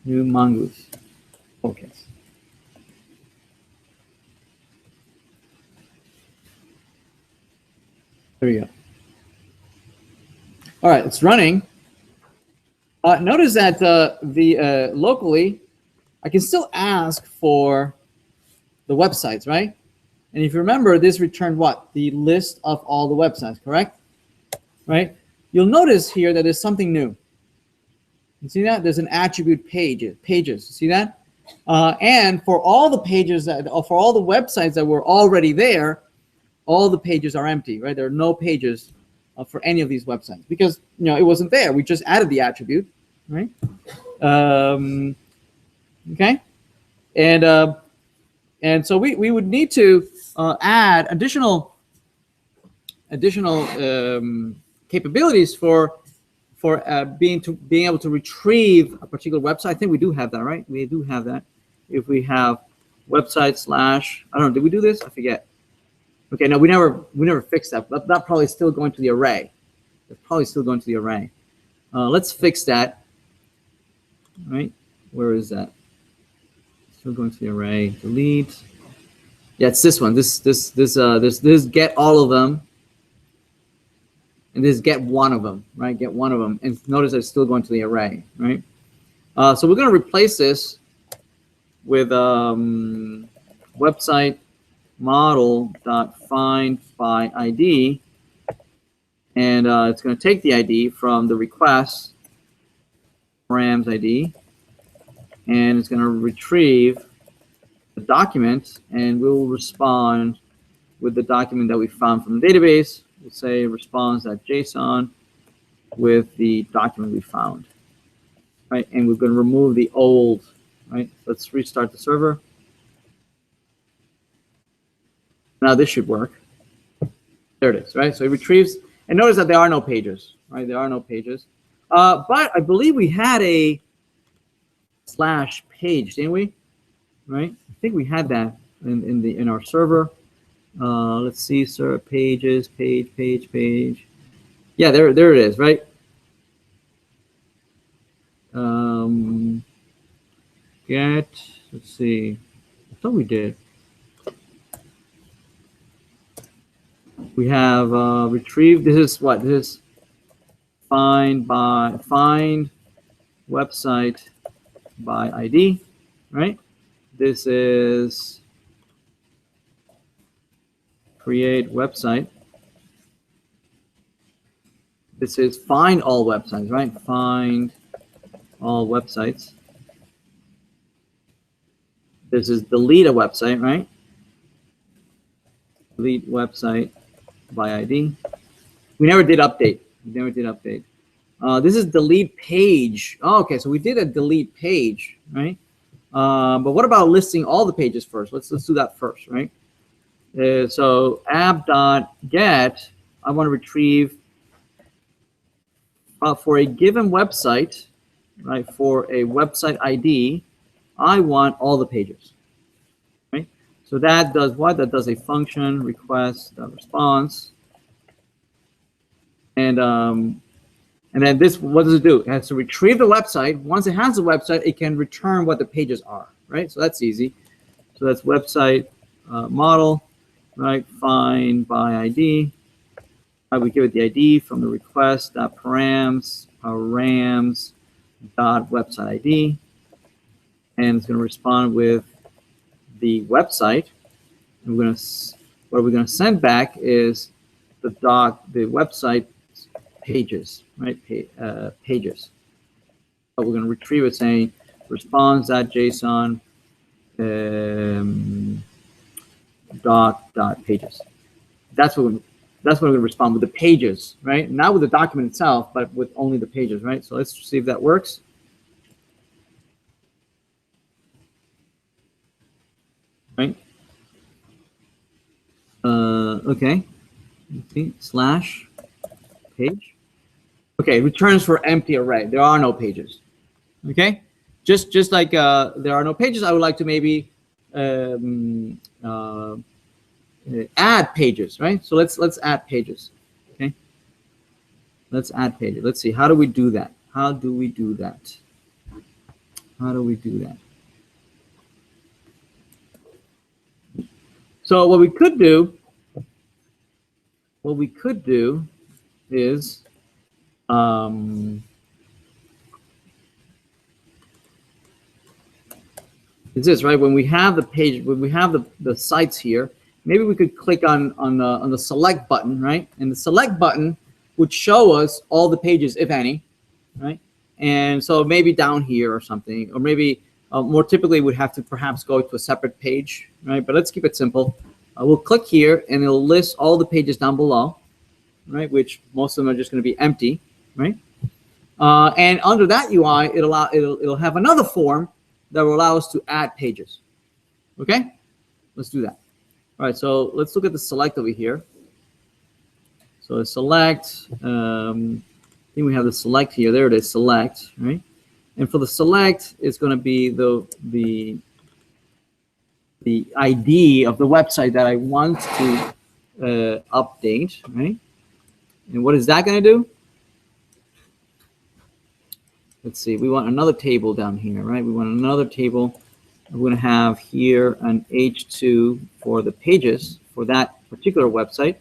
New Mongoose. Okay. There we go. All right, it's running. Notice that locally, I can still ask for the websites, right? And if you remember, this returned what? The list of all the websites, correct? Right? You'll notice here that there's something new. You see that? There's an attribute pages. See that? And for all the pages for all the websites that were already there, all the pages are empty, right? There are no pages for any of these websites because it wasn't there. We just added the attribute, right? Okay, and so we would need to add additional capabilities for being able to retrieve a particular website. I think we do have that, right? We do have that. If we have website slash, I don't know, did we do this? I forget. Okay, no, we never fixed that. That probably is still going to the array. It's probably still going to the array. Let's fix that. All right, where is that? Still going to the array. Delete. Yeah, it's this one. This get all of them, and this get one of them, right? Get one of them, and notice it's still going to the array, right? So we're going to replace this with website model.find by ID, and it's going to take the ID from the request params ID, and it's going to retrieve the document, and we'll respond with the document that we found from the database. We'll say response.json with the document we found, right? And we're going to remove the old, right? Let's restart the server. Now this should work. There it is, right? So it retrieves, and notice that there are no pages, right? There are no pages. But I believe we had a slash page, didn't we? Right? I think we had that in our server. Let's see, sir. Pages, page. Yeah, there it is, right? Get. Let's see. I thought we did. We have retrieved. This is what? This is find website by ID, right? This is create website. This is find all websites, right? Find all websites. This is delete a website, right? delete website by ID. We never did update. This is delete page. Oh, okay, so we did a delete page, right? But what about listing all the pages first? Let's do that first, right? So app.get, I want to retrieve for a given website, right? For a website ID, I want all the pages, right? So that does what? That does a function request response, and then this, what does it do? It has to retrieve the website. Once it has the website, it can return what the pages are, right? So that's easy. So that's website model, right? Find by ID. We give it the ID from the request.params dot website ID, and it's going to respond with the website. And what we're going to send back is the website pages, right? Pages. But we're going to retrieve it saying response.json dot pages. That's what we're going to respond with, the pages, right? Not with the document itself, but with only the pages, right? So let's see if that works. Right. Okay. See, slash page. Okay, returns for empty array. There are no pages. Okay, just like there are no pages, I would like to maybe add pages, right? So let's add pages. Okay, let's add pages. Let's see, how do we do that? How do we do that? So what we could do is is this, right? When we have the page, when we have the sites here, maybe we could click on the select button, right? And the select button would show us all the pages, if any, right? And so maybe down here or something, or maybe more typically would have to perhaps go to a separate page, right? But let's keep it simple. We'll click here and it'll list all the pages down below, right? Which most of them are just going to be empty, right? And under that UI, it'll have another form that will allow us to add pages. Okay, let's do that. All right, so let's look at the select over here. So select, I think we have the select here. There it is, select, right? And for the select, it's going to be the ID of the website that I want to update, right? And what is that going to do? Let's see, we want another table down here, right? We want another table. We're going to have here an H2 for the pages for that particular website.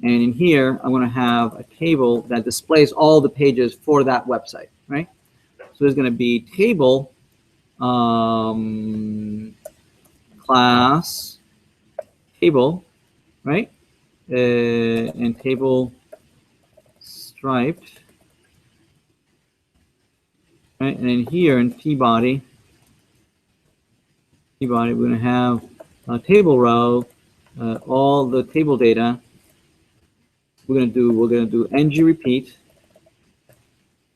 And in here, I'm going to have a table that displays all the pages for that website, right? So there's going to be table class table, right? And table striped. Right, and then here in T-body, we're going to have a table row, all the table data. We're going to do ng repeat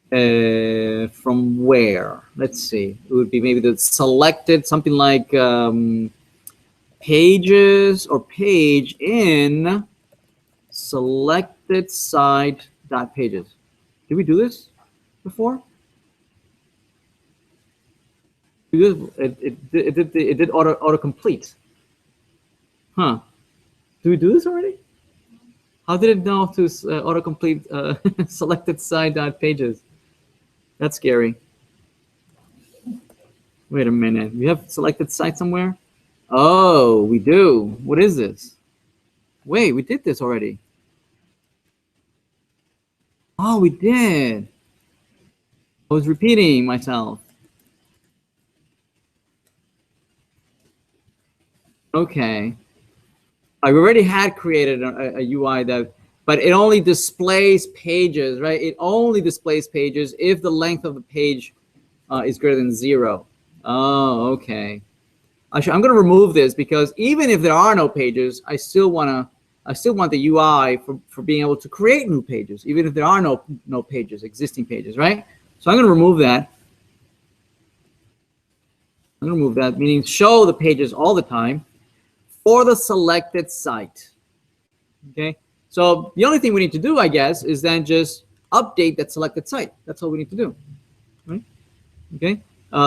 from where? Let's see. It would be maybe the selected something like pages or page in selected site dot pages. Did we do this before? It did autocomplete. Huh? Did we do this already? How did it know to autocomplete selected site.pages? That's scary. Wait a minute. We have selected site somewhere? Oh, we do. What is this? Wait, we did this already. Oh, we did. I was repeating myself. Okay. I already had created a UI that, but it only displays pages, right? It only displays pages if the length of the page is greater than 0. Oh, okay. I'm going to remove this because even if there are no pages, I still want the UI for being able to create new pages, even if there are no pages, existing pages, right? So I'm going to remove that. I'm going to remove that, meaning show the pages all the time for the selected site. Okay. So the only thing we need to do, I guess, is then just update that selected site. That's all we need to do. Right? Okay.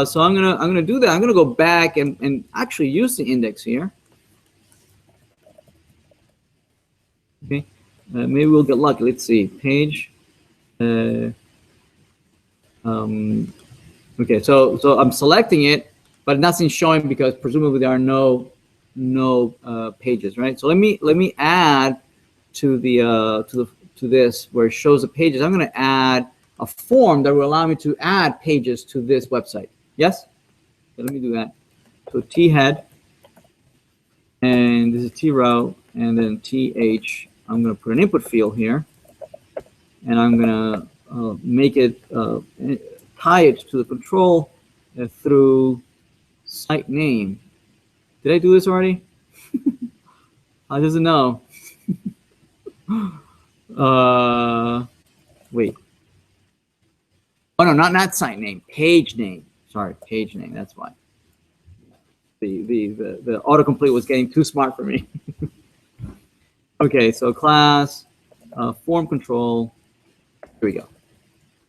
So I'm gonna do that. I'm gonna go back and actually use the index here. Okay. Maybe we'll get lucky. Let's see. Page. Okay. So I'm selecting it, but nothing's showing because presumably there are no pages, right? So let me add to this where it shows the pages. I'm going to add a form that will allow me to add pages to this website. Yes? So let me do that. So T head, and this is T row, and then TH. I'm going to put an input field here, and I'm going to make it tie it to the control through site name. Did I do this already? How does it know? Wait. Oh no, not site name, page name. Sorry, page name. That's why. The autocomplete was getting too smart for me. Okay, so class, form control. Here we go.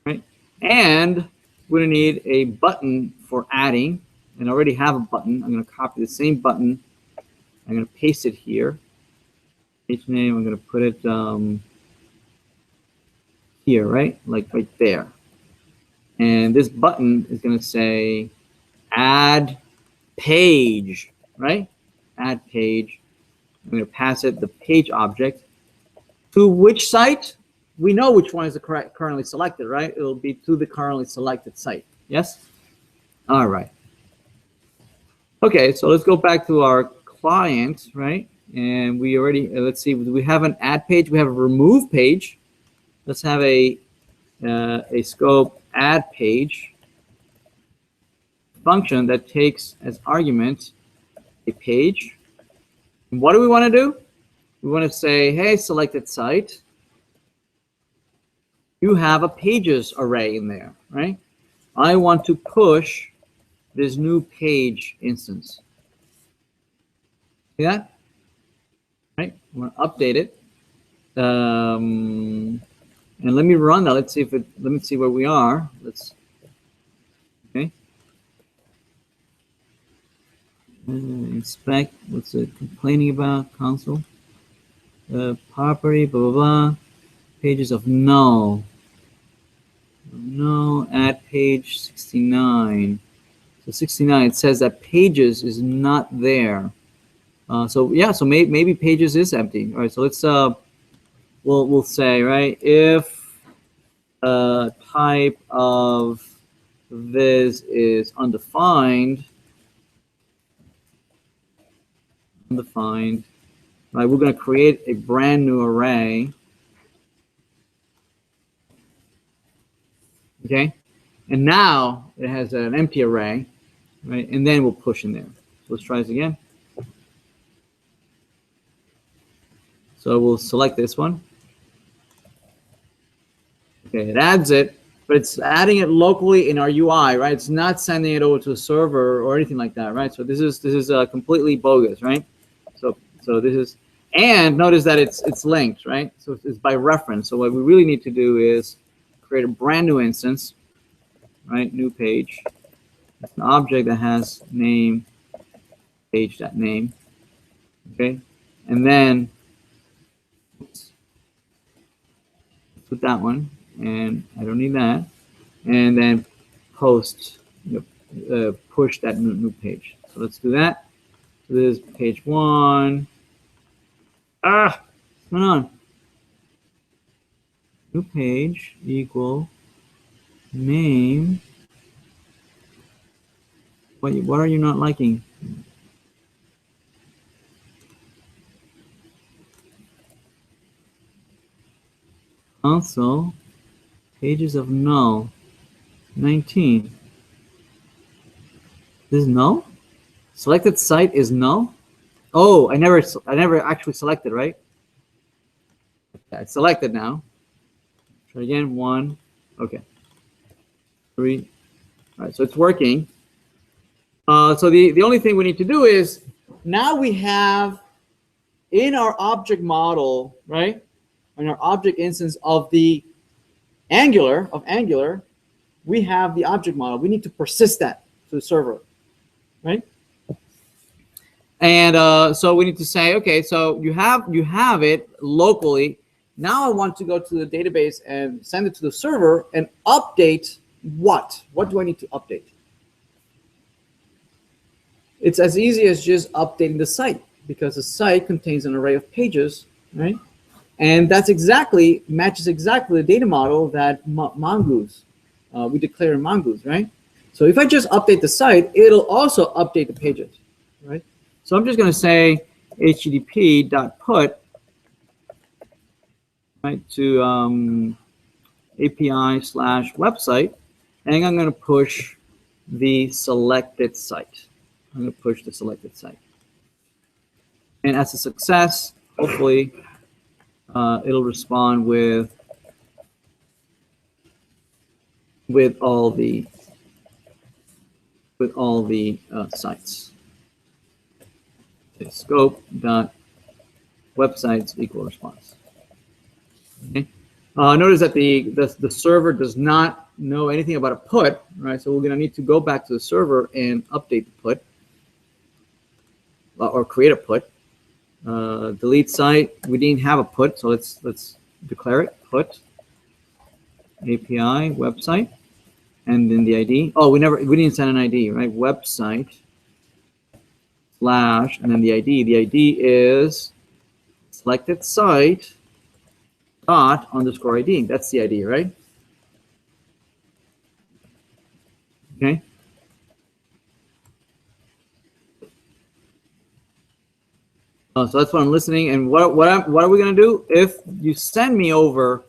Right, and we're gonna need a button for adding, and I already have a button. I'm gonna copy the same button. I'm gonna paste it here. Page name. I'm gonna put it here, right, like right there. And this button is going to say add page, right? Add page. I'm going to pass it the page object to which site? We know which one is the currently selected, right? It'll be to the currently selected site. Yes? All right. Okay, so let's go back to our client, right? And we already, let's see, we have an add page. We have a remove page. Let's have a scope add page function that takes as argument a page. And what do we want to do? We want to say, hey, selected site, you have a pages array in there, right? I want to push this new page instance. See that? Right? I want to update it. And let me run that. Let's see if it. Let me see where we are. Let's. Okay. Inspect. What's it complaining about? Console. Property. Blah blah blah. Pages of null. No. Add page 69. So 69. It says that pages is not there. So yeah. So maybe pages is empty. All right. So let's. We'll say, right, if type of this is undefined, right, we're going to create a brand new array, okay, and now it has an empty array, right, and then we'll push in there. So let's try this again. So we'll select this one. Okay, it adds it, but it's adding it locally in our UI, right? It's not sending it over to a server or anything like that, right? So this is completely bogus, right? So this is, and notice that it's linked, right? So it's by reference. So what we really need to do is create a brand new instance, right? New page. It's an object that has name, page.name, okay? And then put that one. And I don't need that. And then post, push that new page. So let's do that. So this is page 1. What's going on? New page equal name. What are you not liking? Also, pages of null, 19. This is null? Selected site is null. Oh, I never actually selected, right? Yeah, it's selected now. Try again. 1. Okay. 3. All right, so it's working. So the only thing we need to do is now we have in our object model, right? In our object instance of the Angular, we have the object model. We need to persist that to the server, right? And so we need to say, okay, so you have it locally. Now I want to go to the database and send it to the server and update what? What do I need to update? It's as easy as just updating the site, because the site contains an array of pages, right? And that's matches exactly the data model that Mongoose, we declare in Mongoose, right? So if I just update the site, it'll also update the pages, right? So I'm just going to say http.put, right, to API/website, and I'm going to push the selected site. I'm going to push the selected site. And as a success, hopefully, it'll respond with all the sites. Okay, scope.websites equal response. Okay. Notice that the server does not know anything about a put, right? So we're going to need to go back to the server and update the put, or create a put. Delete site. We didn't have a put, so let's declare it. Put API website, and then the ID. Oh, we didn't send an ID, right? Website / and then the ID. The ID is selected site dot _ ID. That's the ID, right? Okay. So that's what I'm listening. And what are we going to do? If you send me over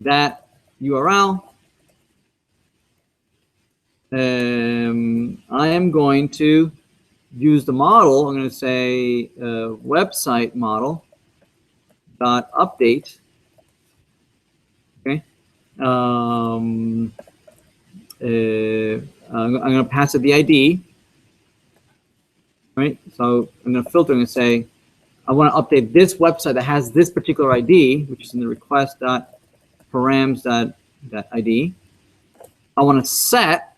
that URL, I am going to use the model. I'm going to say website model dot update. Okay. I'm going to pass it the ID. Right. So I'm going to filter and say, I want to update this website that has this particular ID, which is in the request.params.id. I want to set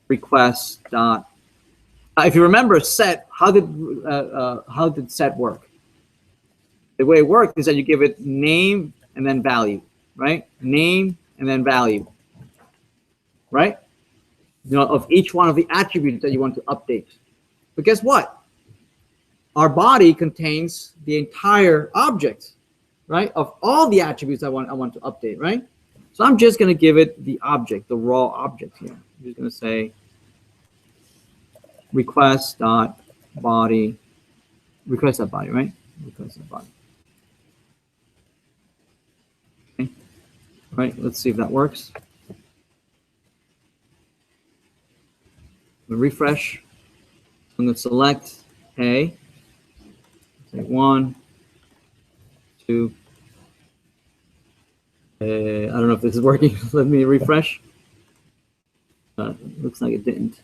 request dot. If you remember set, how did set work? The way it worked is that you give it name and then value, right? Name and then value, right? You know, of each one of the attributes that you want to update. But guess what? Our body contains the entire object, right? Of all the attributes I want to update, right? So I'm just going to give it the object, the raw object here. I'm just going to say request.body, request.body, right? Request.body. Okay. All right, let's see if that works. We'll refresh. I'm going to select A. Say 1, 2. I don't know if this is working. Let me refresh. Looks like it didn't.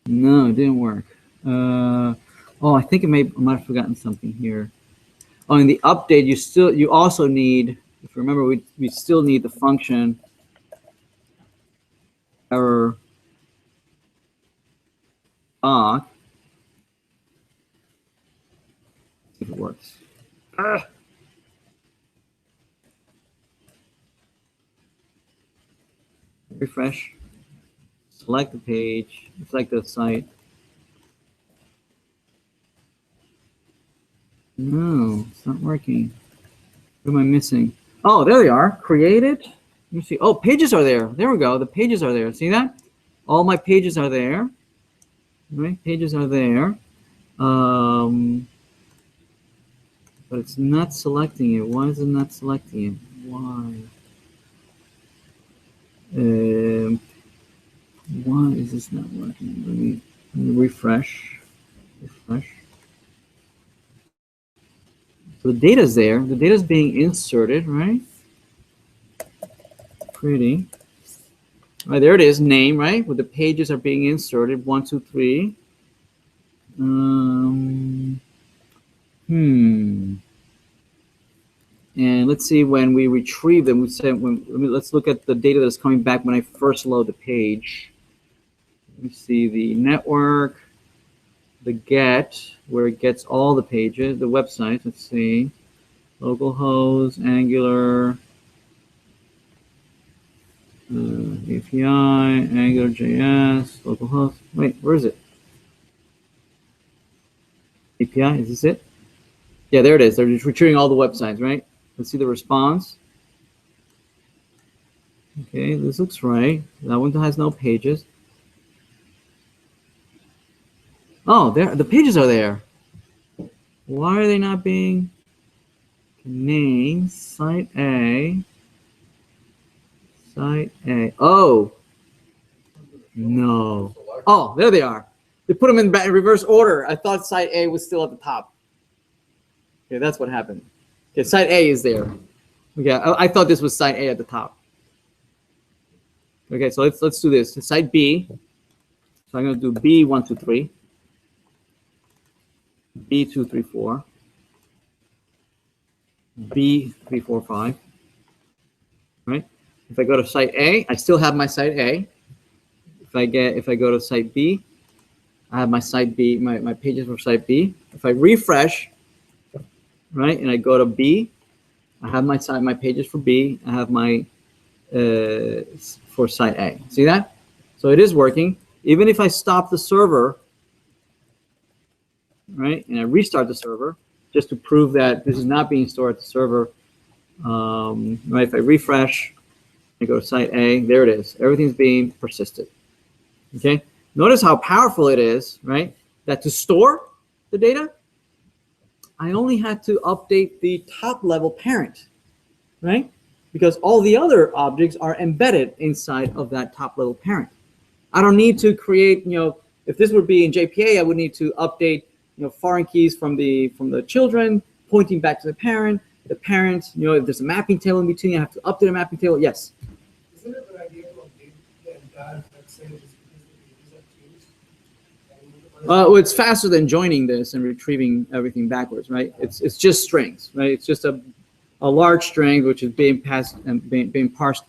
No, it didn't work. Oh, I think I might have forgotten something here. Oh, in the update, you also need, if you remember, we still need the function error doc. See if it works. Refresh. Select the page. Select the site. No, it's not working. What am I missing? Oh, there they are. Created. Let me see. Oh, pages are there. There we go. The pages are there. See that? All my pages are there. Right? Pages are there. but it's not selecting it. Why is it not selecting it? Why? Why is this not working? Let me refresh. Refresh. So the data's there. The data's being inserted, right? Pretty. All right, there it is, name, right? Where the pages are being inserted, 1, 2, 3. And let's see when we retrieve them. We said let's look at the data that's coming back when I first load the page. Let me see the network, the get, where it gets all the pages, the website. Let's see, localhost, Angular, API, AngularJS, localhost. Wait, where is it? API, is this it? Yeah, there it is. They're just retrieving all the websites, right? Let's see the response. Okay, this looks right. That one has no pages. Oh, there, the pages are there. Why are they not being named? Site A. Site A. Oh, no. Oh, there they are. They put them in reverse order. I thought site A was still at the top. Okay, that's what happened. Okay, site A is there. Okay, I thought this was site A at the top. Okay, so let's do this. Site B. So I'm going to do B 1, 2, 3. B 2, 3, 4. B 3, 4, 5. Right? If I go to site A, I still have my site A. If I go to site B, I have my site B, my pages for site B. If I refresh, right, and I go to B, I have my pages for B. I have my for site A. See that? So it is working. Even if I stop the server, right, and I restart the server, just to prove that this is not being stored at the server. Right, if I refresh, I go to site A, there it is. Everything's being persisted. Okay. Notice how powerful it is, right? That to store the data, I only had to update the top level parent, right? Because all the other objects are embedded inside of that top level parent. I don't need to create, if this would be in JPA, I would need to update, foreign keys from the children pointing back to the parent, if there's a mapping table in between, I have to update a mapping table. Yes. Isn't it a good idea to update the entire website just because the pages have changed? Well, it's faster than joining this and retrieving everything backwards, right? It's just strings, right? It's just a large string which is being passed and being parsed.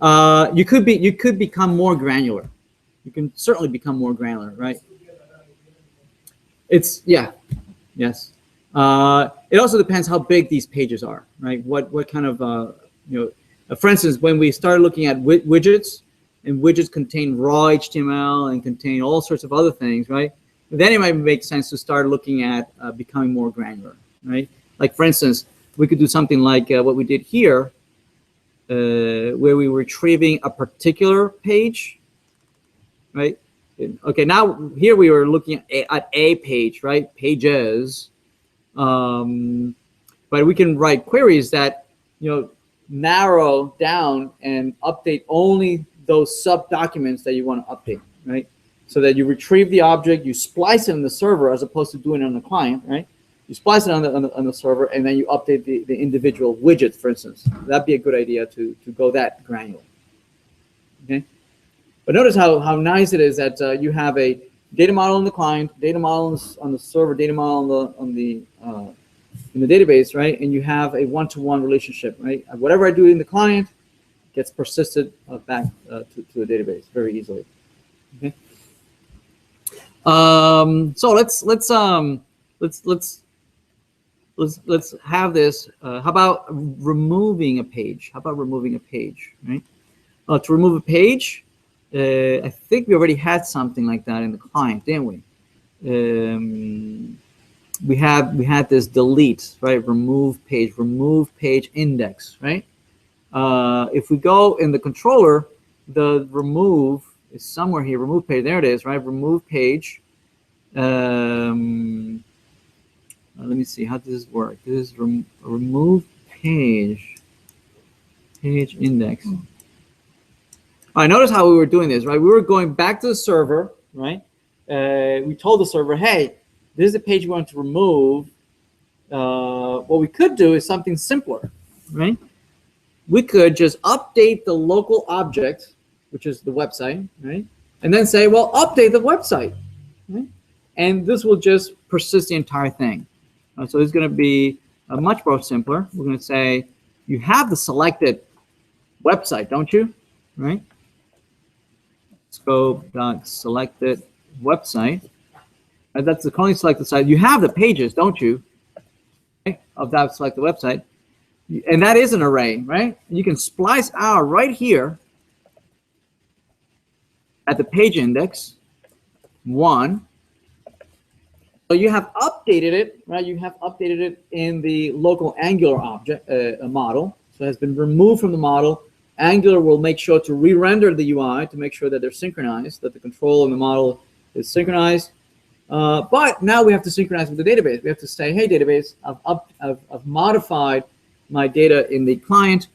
You could become more granular. You can certainly become more granular, right? Yes. It also depends how big these pages are, right? What kind of for instance, when we started looking at widgets, and widgets contain raw HTML and contain all sorts of other things, right? Then it might make sense to start looking at becoming more granular, right? Like for instance, we could do something like what we did here, where we were retrieving a particular page, right? Okay, now here we were looking at a page, right? Pages, but we can write queries that narrow down and update only those sub documents that you want to update, right? So that you retrieve the object, you splice it on the server as opposed to doing it on the client, right? You splice it on the server, and then you update the individual widgets, for instance. That'd be a good idea to go that granular. Okay. But notice how nice it is that you have a data model on the client, data model on the server, data model in the database, right? And you have a one-to-one relationship, right? Whatever I do in the client gets persisted back to the database very easily. Okay. So let's have this. How about removing a page? How about removing a page, right? To remove a page, I think we already had something like that in the client, didn't we? We had this delete, right? Remove page index, right? If we go in the controller, the remove is somewhere here. Remove page, there it is, right? Remove page. Let me see, how does this work? This is remove page index. All right, notice how we were doing this, right? We were going back to the server, right? We told the server, hey, this is the page we want to remove. What we could do is something simpler, right? We could just update the local object, which is the website, right? And then say, well, update the website, right? And this will just persist the entire thing. So it's going to be much more simpler. We're going to say, you have the selected website, don't you? Right? Scope.selected website. That's the currently selected site. You have the pages, don't you? Okay, of that selected website. And that is an array, right? You can splice out right here at the page index 1. So you have updated it, right? You have updated it in the local Angular object model. So it has been removed from the model. Angular will make sure to re-render the UI to make sure that they're synchronized, that the control in the model is synchronized. But now we have to synchronize with the database. We have to say, hey, database, I've modified my data in the client.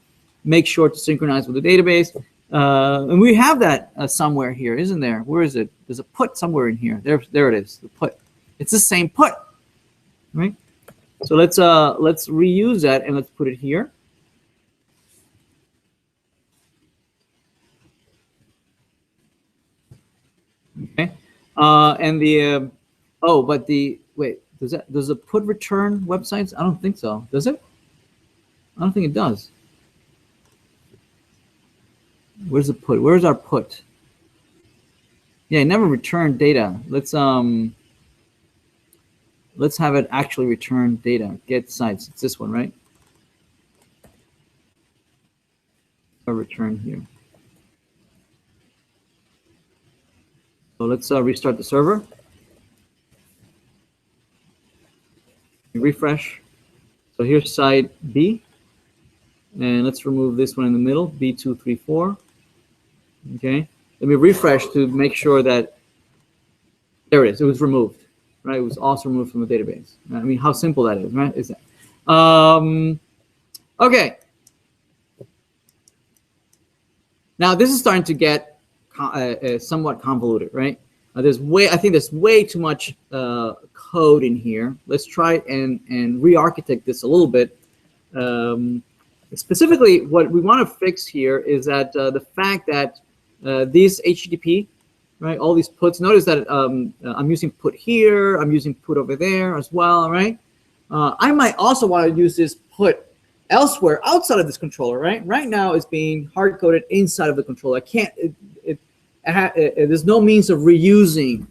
Make sure to synchronize with the database. And we have that somewhere here, isn't there? Where is it? There's a put somewhere in here. There it is, the put. It's the same put, right? So let's reuse that and let's put it here. Okay, and the but the wait, does the put return websites? I don't think so. Does it? I don't think it does. Where's the put? Where's our put? Yeah, it never returned data. Let's have it actually return data. Get sites. It's this one, right? Or return here. So let's restart the server. Refresh. So here's site B. And let's remove this one in the middle, B234. Okay. Let me refresh to make sure that there it is. It was removed. Right, it was also removed from the database. I mean, how simple that is, right? Is that okay? Now this is starting to get somewhat convoluted, right? I think there's way too much code in here. Let's try and re-architect this a little bit. Specifically, what we want to fix here is that the fact that these HTTP, right, all these puts. Notice that I'm using put here. I'm using put over there as well, right? I might also want to use this put elsewhere outside of this controller, right? Right now, it's being hard-coded inside of the controller. I can't. There's no means of reusing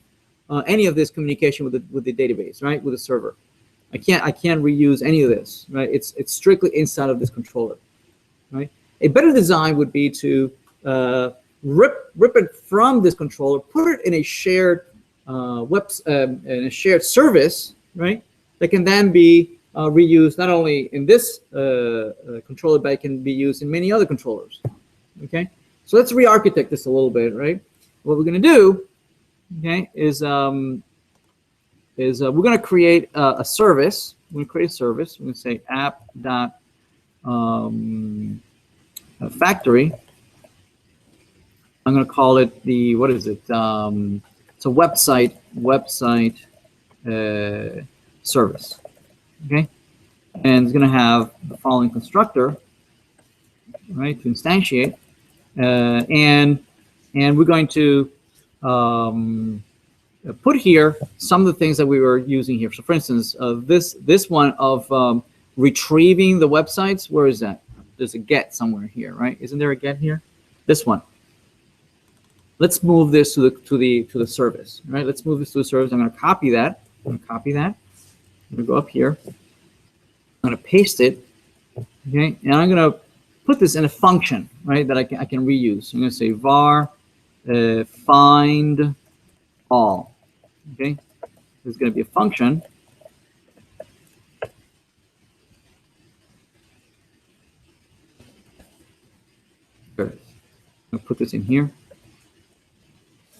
any of this communication with the database, right? With the server, I can't reuse any of this, right? It's strictly inside of this controller, right? A better design would be to rip it from this controller, put it in a shared in a shared service, right? That can then be reused not only in this controller, but it can be used in many other controllers. Okay, so let's re-architect this a little bit, right? What we're going to do, okay, is we're going to create a service. We're going to create a service. We're going to say app.factory. I'm going to call it the, what is it? It's a website service. Okay, and it's going to have the following constructor, right, to instantiate, and we're going to put here some of the things that we were using here. So, for instance, this one of retrieving the websites. Where is that? There's a get somewhere here, right? Isn't there a get here? This one. Let's move this to the service, right? Let's move this to the service. I'm going to copy that. I'm going to go up here. I'm going to paste it. Okay, and I'm going to put this in a function, right? That I can reuse. So I'm going to say var find all. Okay, there's going to be a function. There it is. I'm going to put this in here.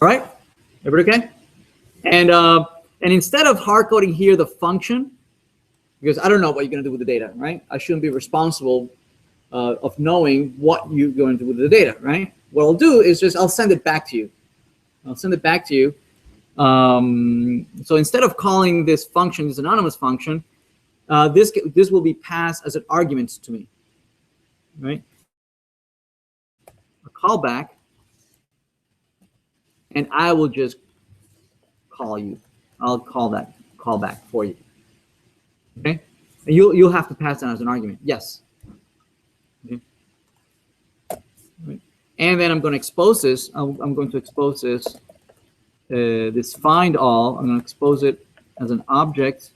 All right, everybody okay? And instead of hard coding here the function, because I don't know what you're going to do with the data, right? I shouldn't be responsible of knowing what you're going to do with the data, right? What I'll do is just I'll send it back to you. I'll send it back to you. So instead of calling this function, this anonymous function, this will be passed as an argument to me, right? A callback, and I will just call you. I'll call that callback for you. Okay, and you'll have to pass that as an argument. Yes. Okay. Right. And then I'm going to expose this. I'm going to expose this. This find all. I'm going to expose it as an object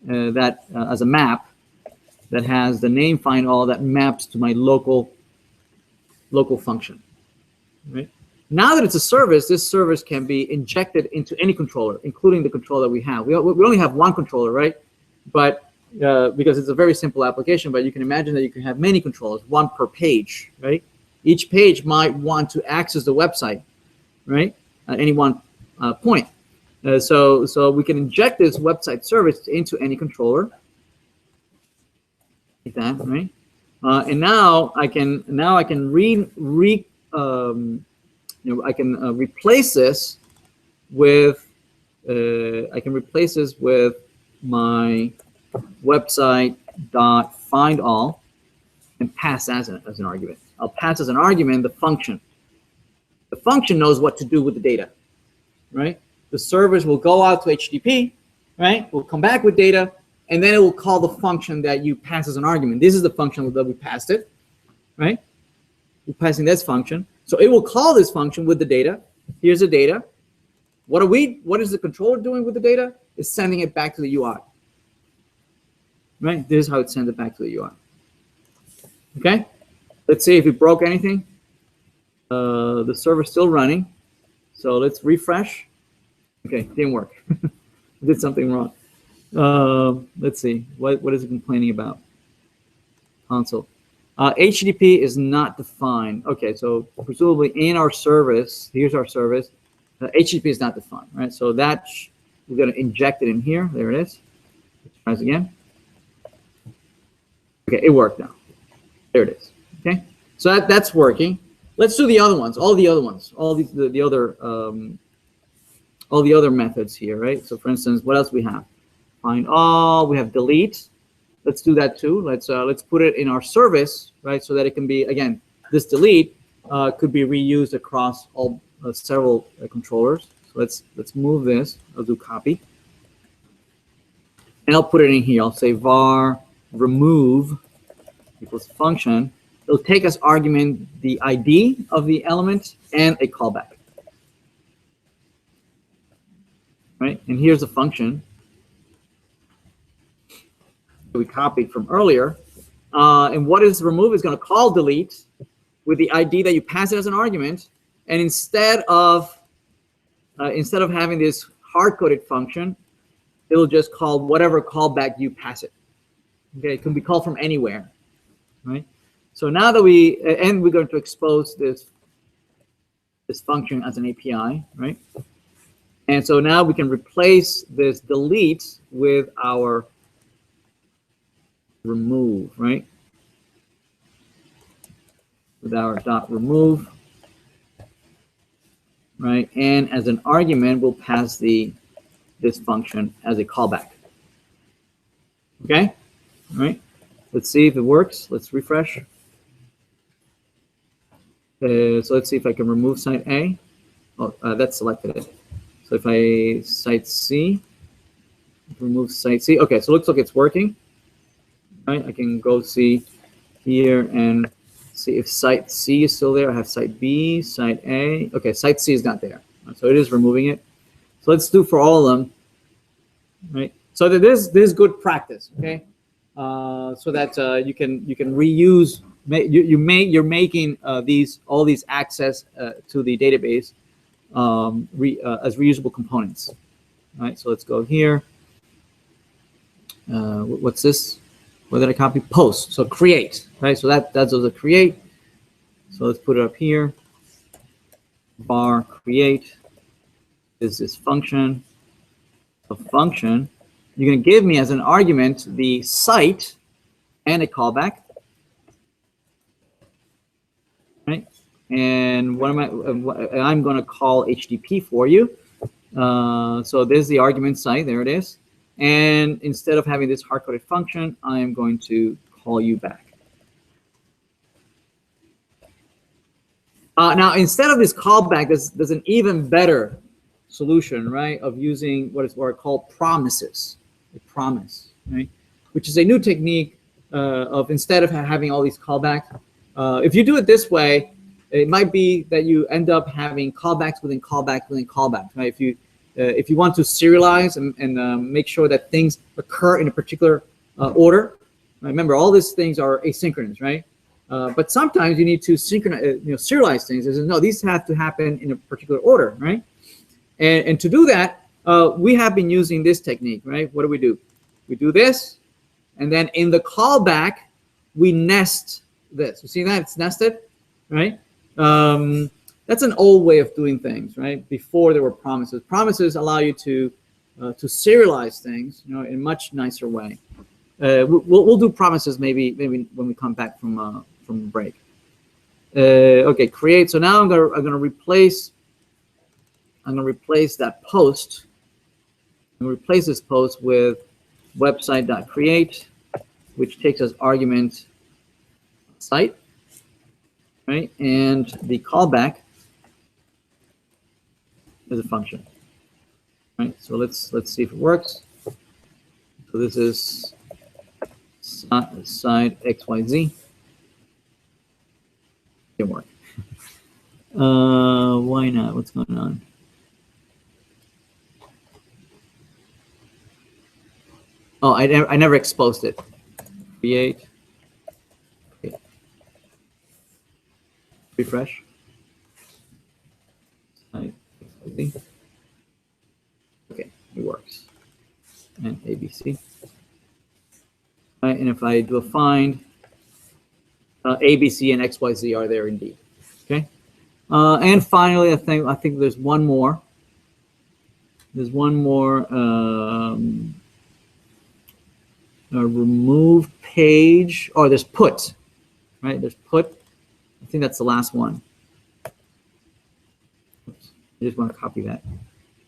as a map that has the name find all that maps to my local function. Right. Now that it's a service, this service can be injected into any controller, including the controller we have. We only have one controller, right? But because it's a very simple application, but you can imagine that you can have many controllers, one per page, right? Each page might want to access the website, right? At any one point. So we can inject this website service into any controller, like that, right? And now I can replace this with my website dot find all and pass as an argument. I'll pass as an argument the function. The function knows what to do with the data, right? The service will go out to HTTP, right? We'll come back with data, and then it will call the function that you pass as an argument. This is the function that we passed it, right? We're passing this function. So it will call this function with the data. Here's the data. What is the controller doing with the data? It's sending it back to the UI. Right? This is how it sends it back to the UI. Okay? Let's see if it broke anything. The server's still running. So let's refresh. Okay, didn't work. Did something wrong. Let's see. What is it complaining about? Console. HTTP is not defined. Okay, so presumably in our service, here's our service. HTTP is not defined, right? So that we're going to inject it in here. There it is. Let's try this again. Okay, it worked now. There it is. Okay, so that's working. Let's do the other ones. All the other ones. All the other methods here, right? So for instance, what else we have? Find all. We have delete. Let's do that too. Let's put it in our service, right? So that it can be, again, this delete could be reused across all several controllers. So let's move this. I'll do copy, and I'll put it in here. I'll say var remove equals function. It'll take as argument the ID of the element and a callback, right? And here's the function we copied from earlier. And what is remove is going to call delete with the ID that you pass it as an argument. And instead of having this hard-coded function, it'll just call whatever callback you pass it. Okay, it can be called from anywhere, right? So now that we're going to expose this function as an API, right? And so now we can replace this delete with our remove, right? With our dot remove, right? And as an argument, we'll pass this function as a callback. Okay, all right. Let's see if it works. Let's refresh. So let's see if I can remove site A. Oh, that's selected it. So if I site C, remove site C. Okay, so it looks like it's working. Right, I can go see here and see if site C is still there. I have site B, site A. Okay, site C is not there, so it is removing it. So let's do for all of them, right? So that this is good practice, okay? So that you can reuse. You're making all these access to the database as reusable components, right? So let's go here. What's this? What did I copy? Post. So create, right? So that's also create. So let's put it up here. Var create is this function. A function you're going to give me as an argument the site and a callback, right? And what am I'm going to call HTTP for you. So there's the argument site. There it is. And instead of having this hard-coded function, I am going to call you back. Now, instead of this callback, there's an even better solution, right, of using what are called promises, a promise, right, which is a new technique of instead of having all these callbacks. If you do it this way, it might be that you end up having callbacks within callbacks within callbacks, right? If you want to serialize and make sure that things occur in a particular order, remember all these things are asynchronous, right? But sometimes you need to synchronize, serialize things. No, these have to happen in a particular order, right? And to do that, we have been using this technique, right? What do? We do this, and then in the callback, we nest this. You see that? It's nested, right? That's an old way of doing things, right? Before there were promises. Promises allow you to serialize things, in a much nicer way. We'll do promises maybe when we come back from break. Okay, create. So now I'm gonna replace that post. I'm gonna replace this post with website.create, which takes as argument site, right? And the callback is a function, right? So let's see if it works. So this is site XYZ. Didn't work. Why not? What's going on? Oh, I never exposed it. Create. Okay. Refresh. Okay, it works. And ABC. Right, and if I do a find, ABC and XYZ are there indeed. Okay. And finally, I think there's one more. There's one more. Remove page. Oh, there's put. Right. There's put. I think that's the last one. Oops. I just want to copy that.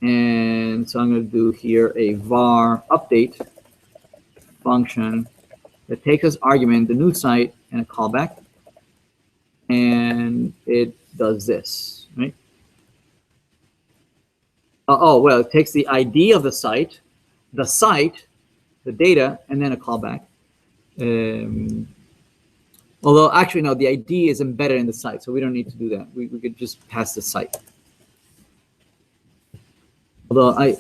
And so I'm going to do here a var update function that takes as argument the new site and a callback, and it does this, right? Oh, well, it takes the ID of the site, the data, and then a callback. Although, actually, no, the ID is embedded in the site, so we don't need to do that. We could just pass the site. Although I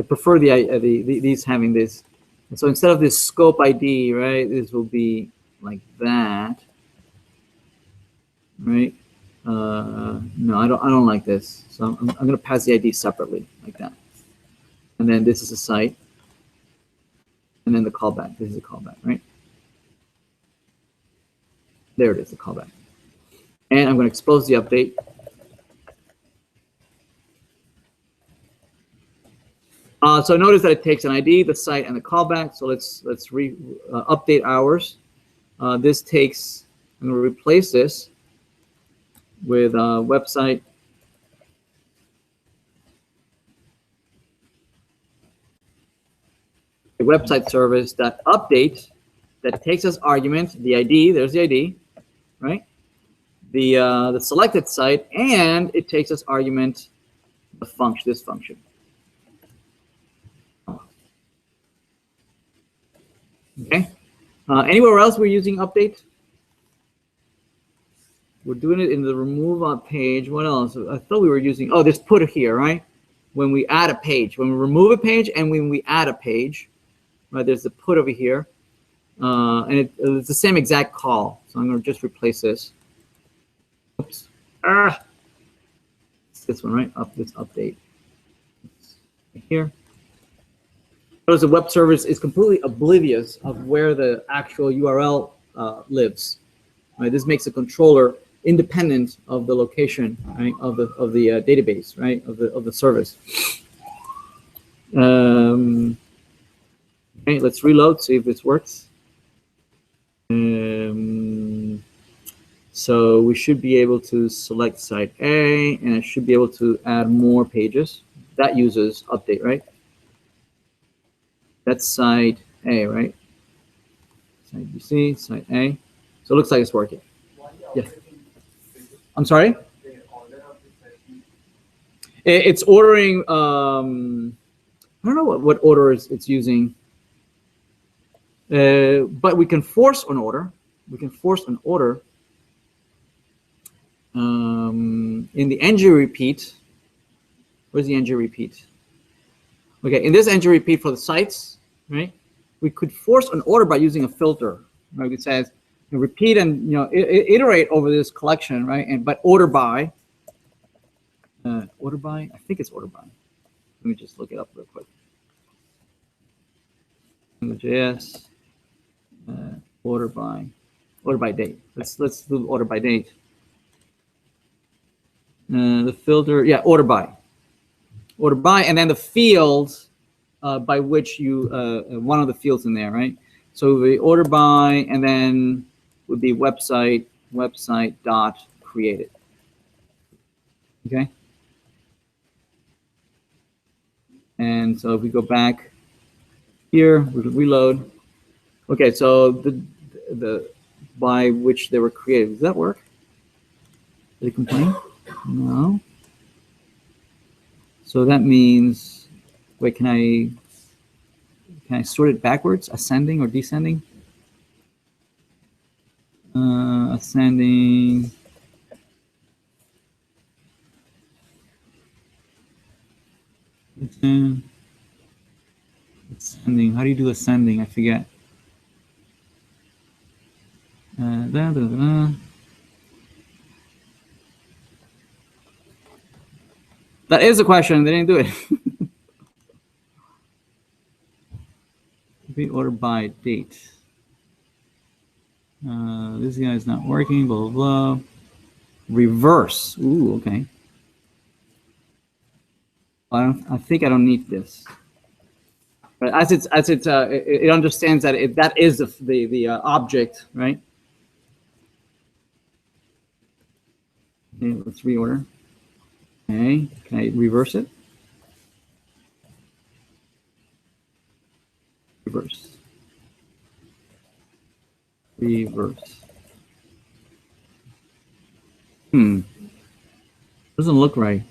prefer these having this. And so instead of this scope ID, right, this will be like that, right? No, I don't like this. So I'm going to pass the ID separately, like that. And then this is a site. And then the callback. This is a callback, right? There it is, the callback. And I'm going to expose the update. So notice that it takes an ID, the site, and the callback. So let's update ours. This takes. I'm going to replace this with website. A website service that update that takes as argument the ID. There's the ID, right? The selected site, and it takes as argument the function. This function. Okay. Anywhere else we're using update? We're doing it in the remove on page. What else? I thought we were using. Oh, this put here, right? When we add a page, when we remove a page, and when we add a page, right? There's the put over here, and it's the same exact call. So I'm going to just replace this. Oops. It's this one, right? This update. Here. Notice the web service is completely oblivious of where the actual URL lives. Right? This makes the controller independent of the location, right, of the database, right, of the service. Okay, let's reload, see if this works. So we should be able to select site A, and I should be able to add more pages. That uses update, right? That's site A, right? Site BC, site A. So it looks like it's working. Yeah. I'm sorry? It's ordering, I don't know what order it's using. But we can force an order. We can force an order in the ng repeat. Where's the ng repeat? Okay, in this ng repeat for the sites, right? We could force an order by using a filter. Right? It says repeat and iterate over this collection, right? But order by. Order by. I think it's order by. Let me just look it up real quick. NodeJS. Order by date. Let's do order by date. The filter, yeah, order by, and then the field by which you one of the fields in there, right? So the order by, and then would be website dot created. Okay. And so if we go back here, we reload. Okay, so the by which they were created. Does that work? Did it complain? No. So that means, wait, can I sort it backwards? Ascending or descending? Ascending. Ascending. How do you do ascending? I forget. That is a question. They didn't do it. Be order by date. This guy is not working. Blah blah blah. Reverse. Ooh, okay. I think I don't need this. But as it understands that that is the object, right? Okay, let's reorder. Okay, can I reverse it? Reverse. Reverse. Doesn't look right.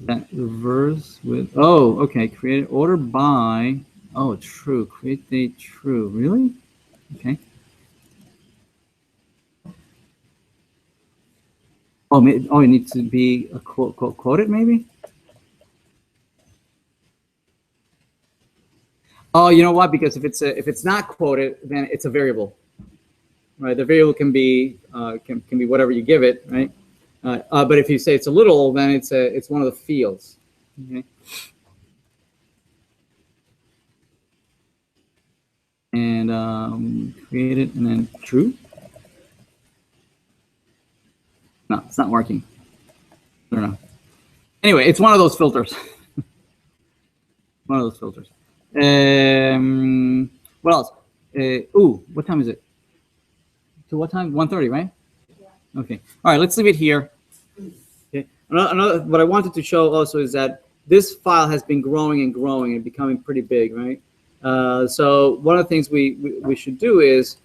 That reverse with, oh, okay, create order by, oh, true, create date true, really? Okay. Oh, it needs to be a quoted maybe? Oh, you know what? Because if it's not quoted, then it's a variable, right? The variable can be whatever you give it, right? But if you say it's a little, then it's one of the fields. Okay. And create it and then true. No, it's not working. I don't know. Anyway, it's one of those filters. One of those filters. What else? Ooh, what time is it? To what time? 1:30, right? Yeah. Okay. All right, let's leave it here. Okay. Another, what I wanted to show also is that this file has been growing and growing and becoming pretty big, right? So one of the things we should do is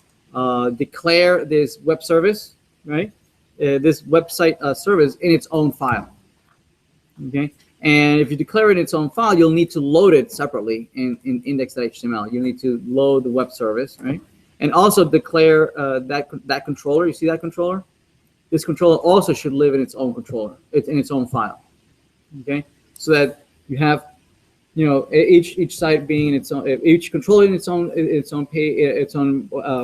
declare this web service, right? This website service in its own file. Okay, and if you declare it in its own file, you'll need to load it separately in index.html. You need to load the web service, right? And also declare that controller. You see that controller? This controller also should live in its own controller. It's in its own file. Okay, so that you have, you know, each site being its own, each controller in its own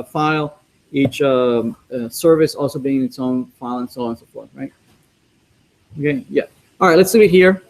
file. Each service also being its own file, and so on and so forth, right? Okay, yeah. All right, let's leave it here.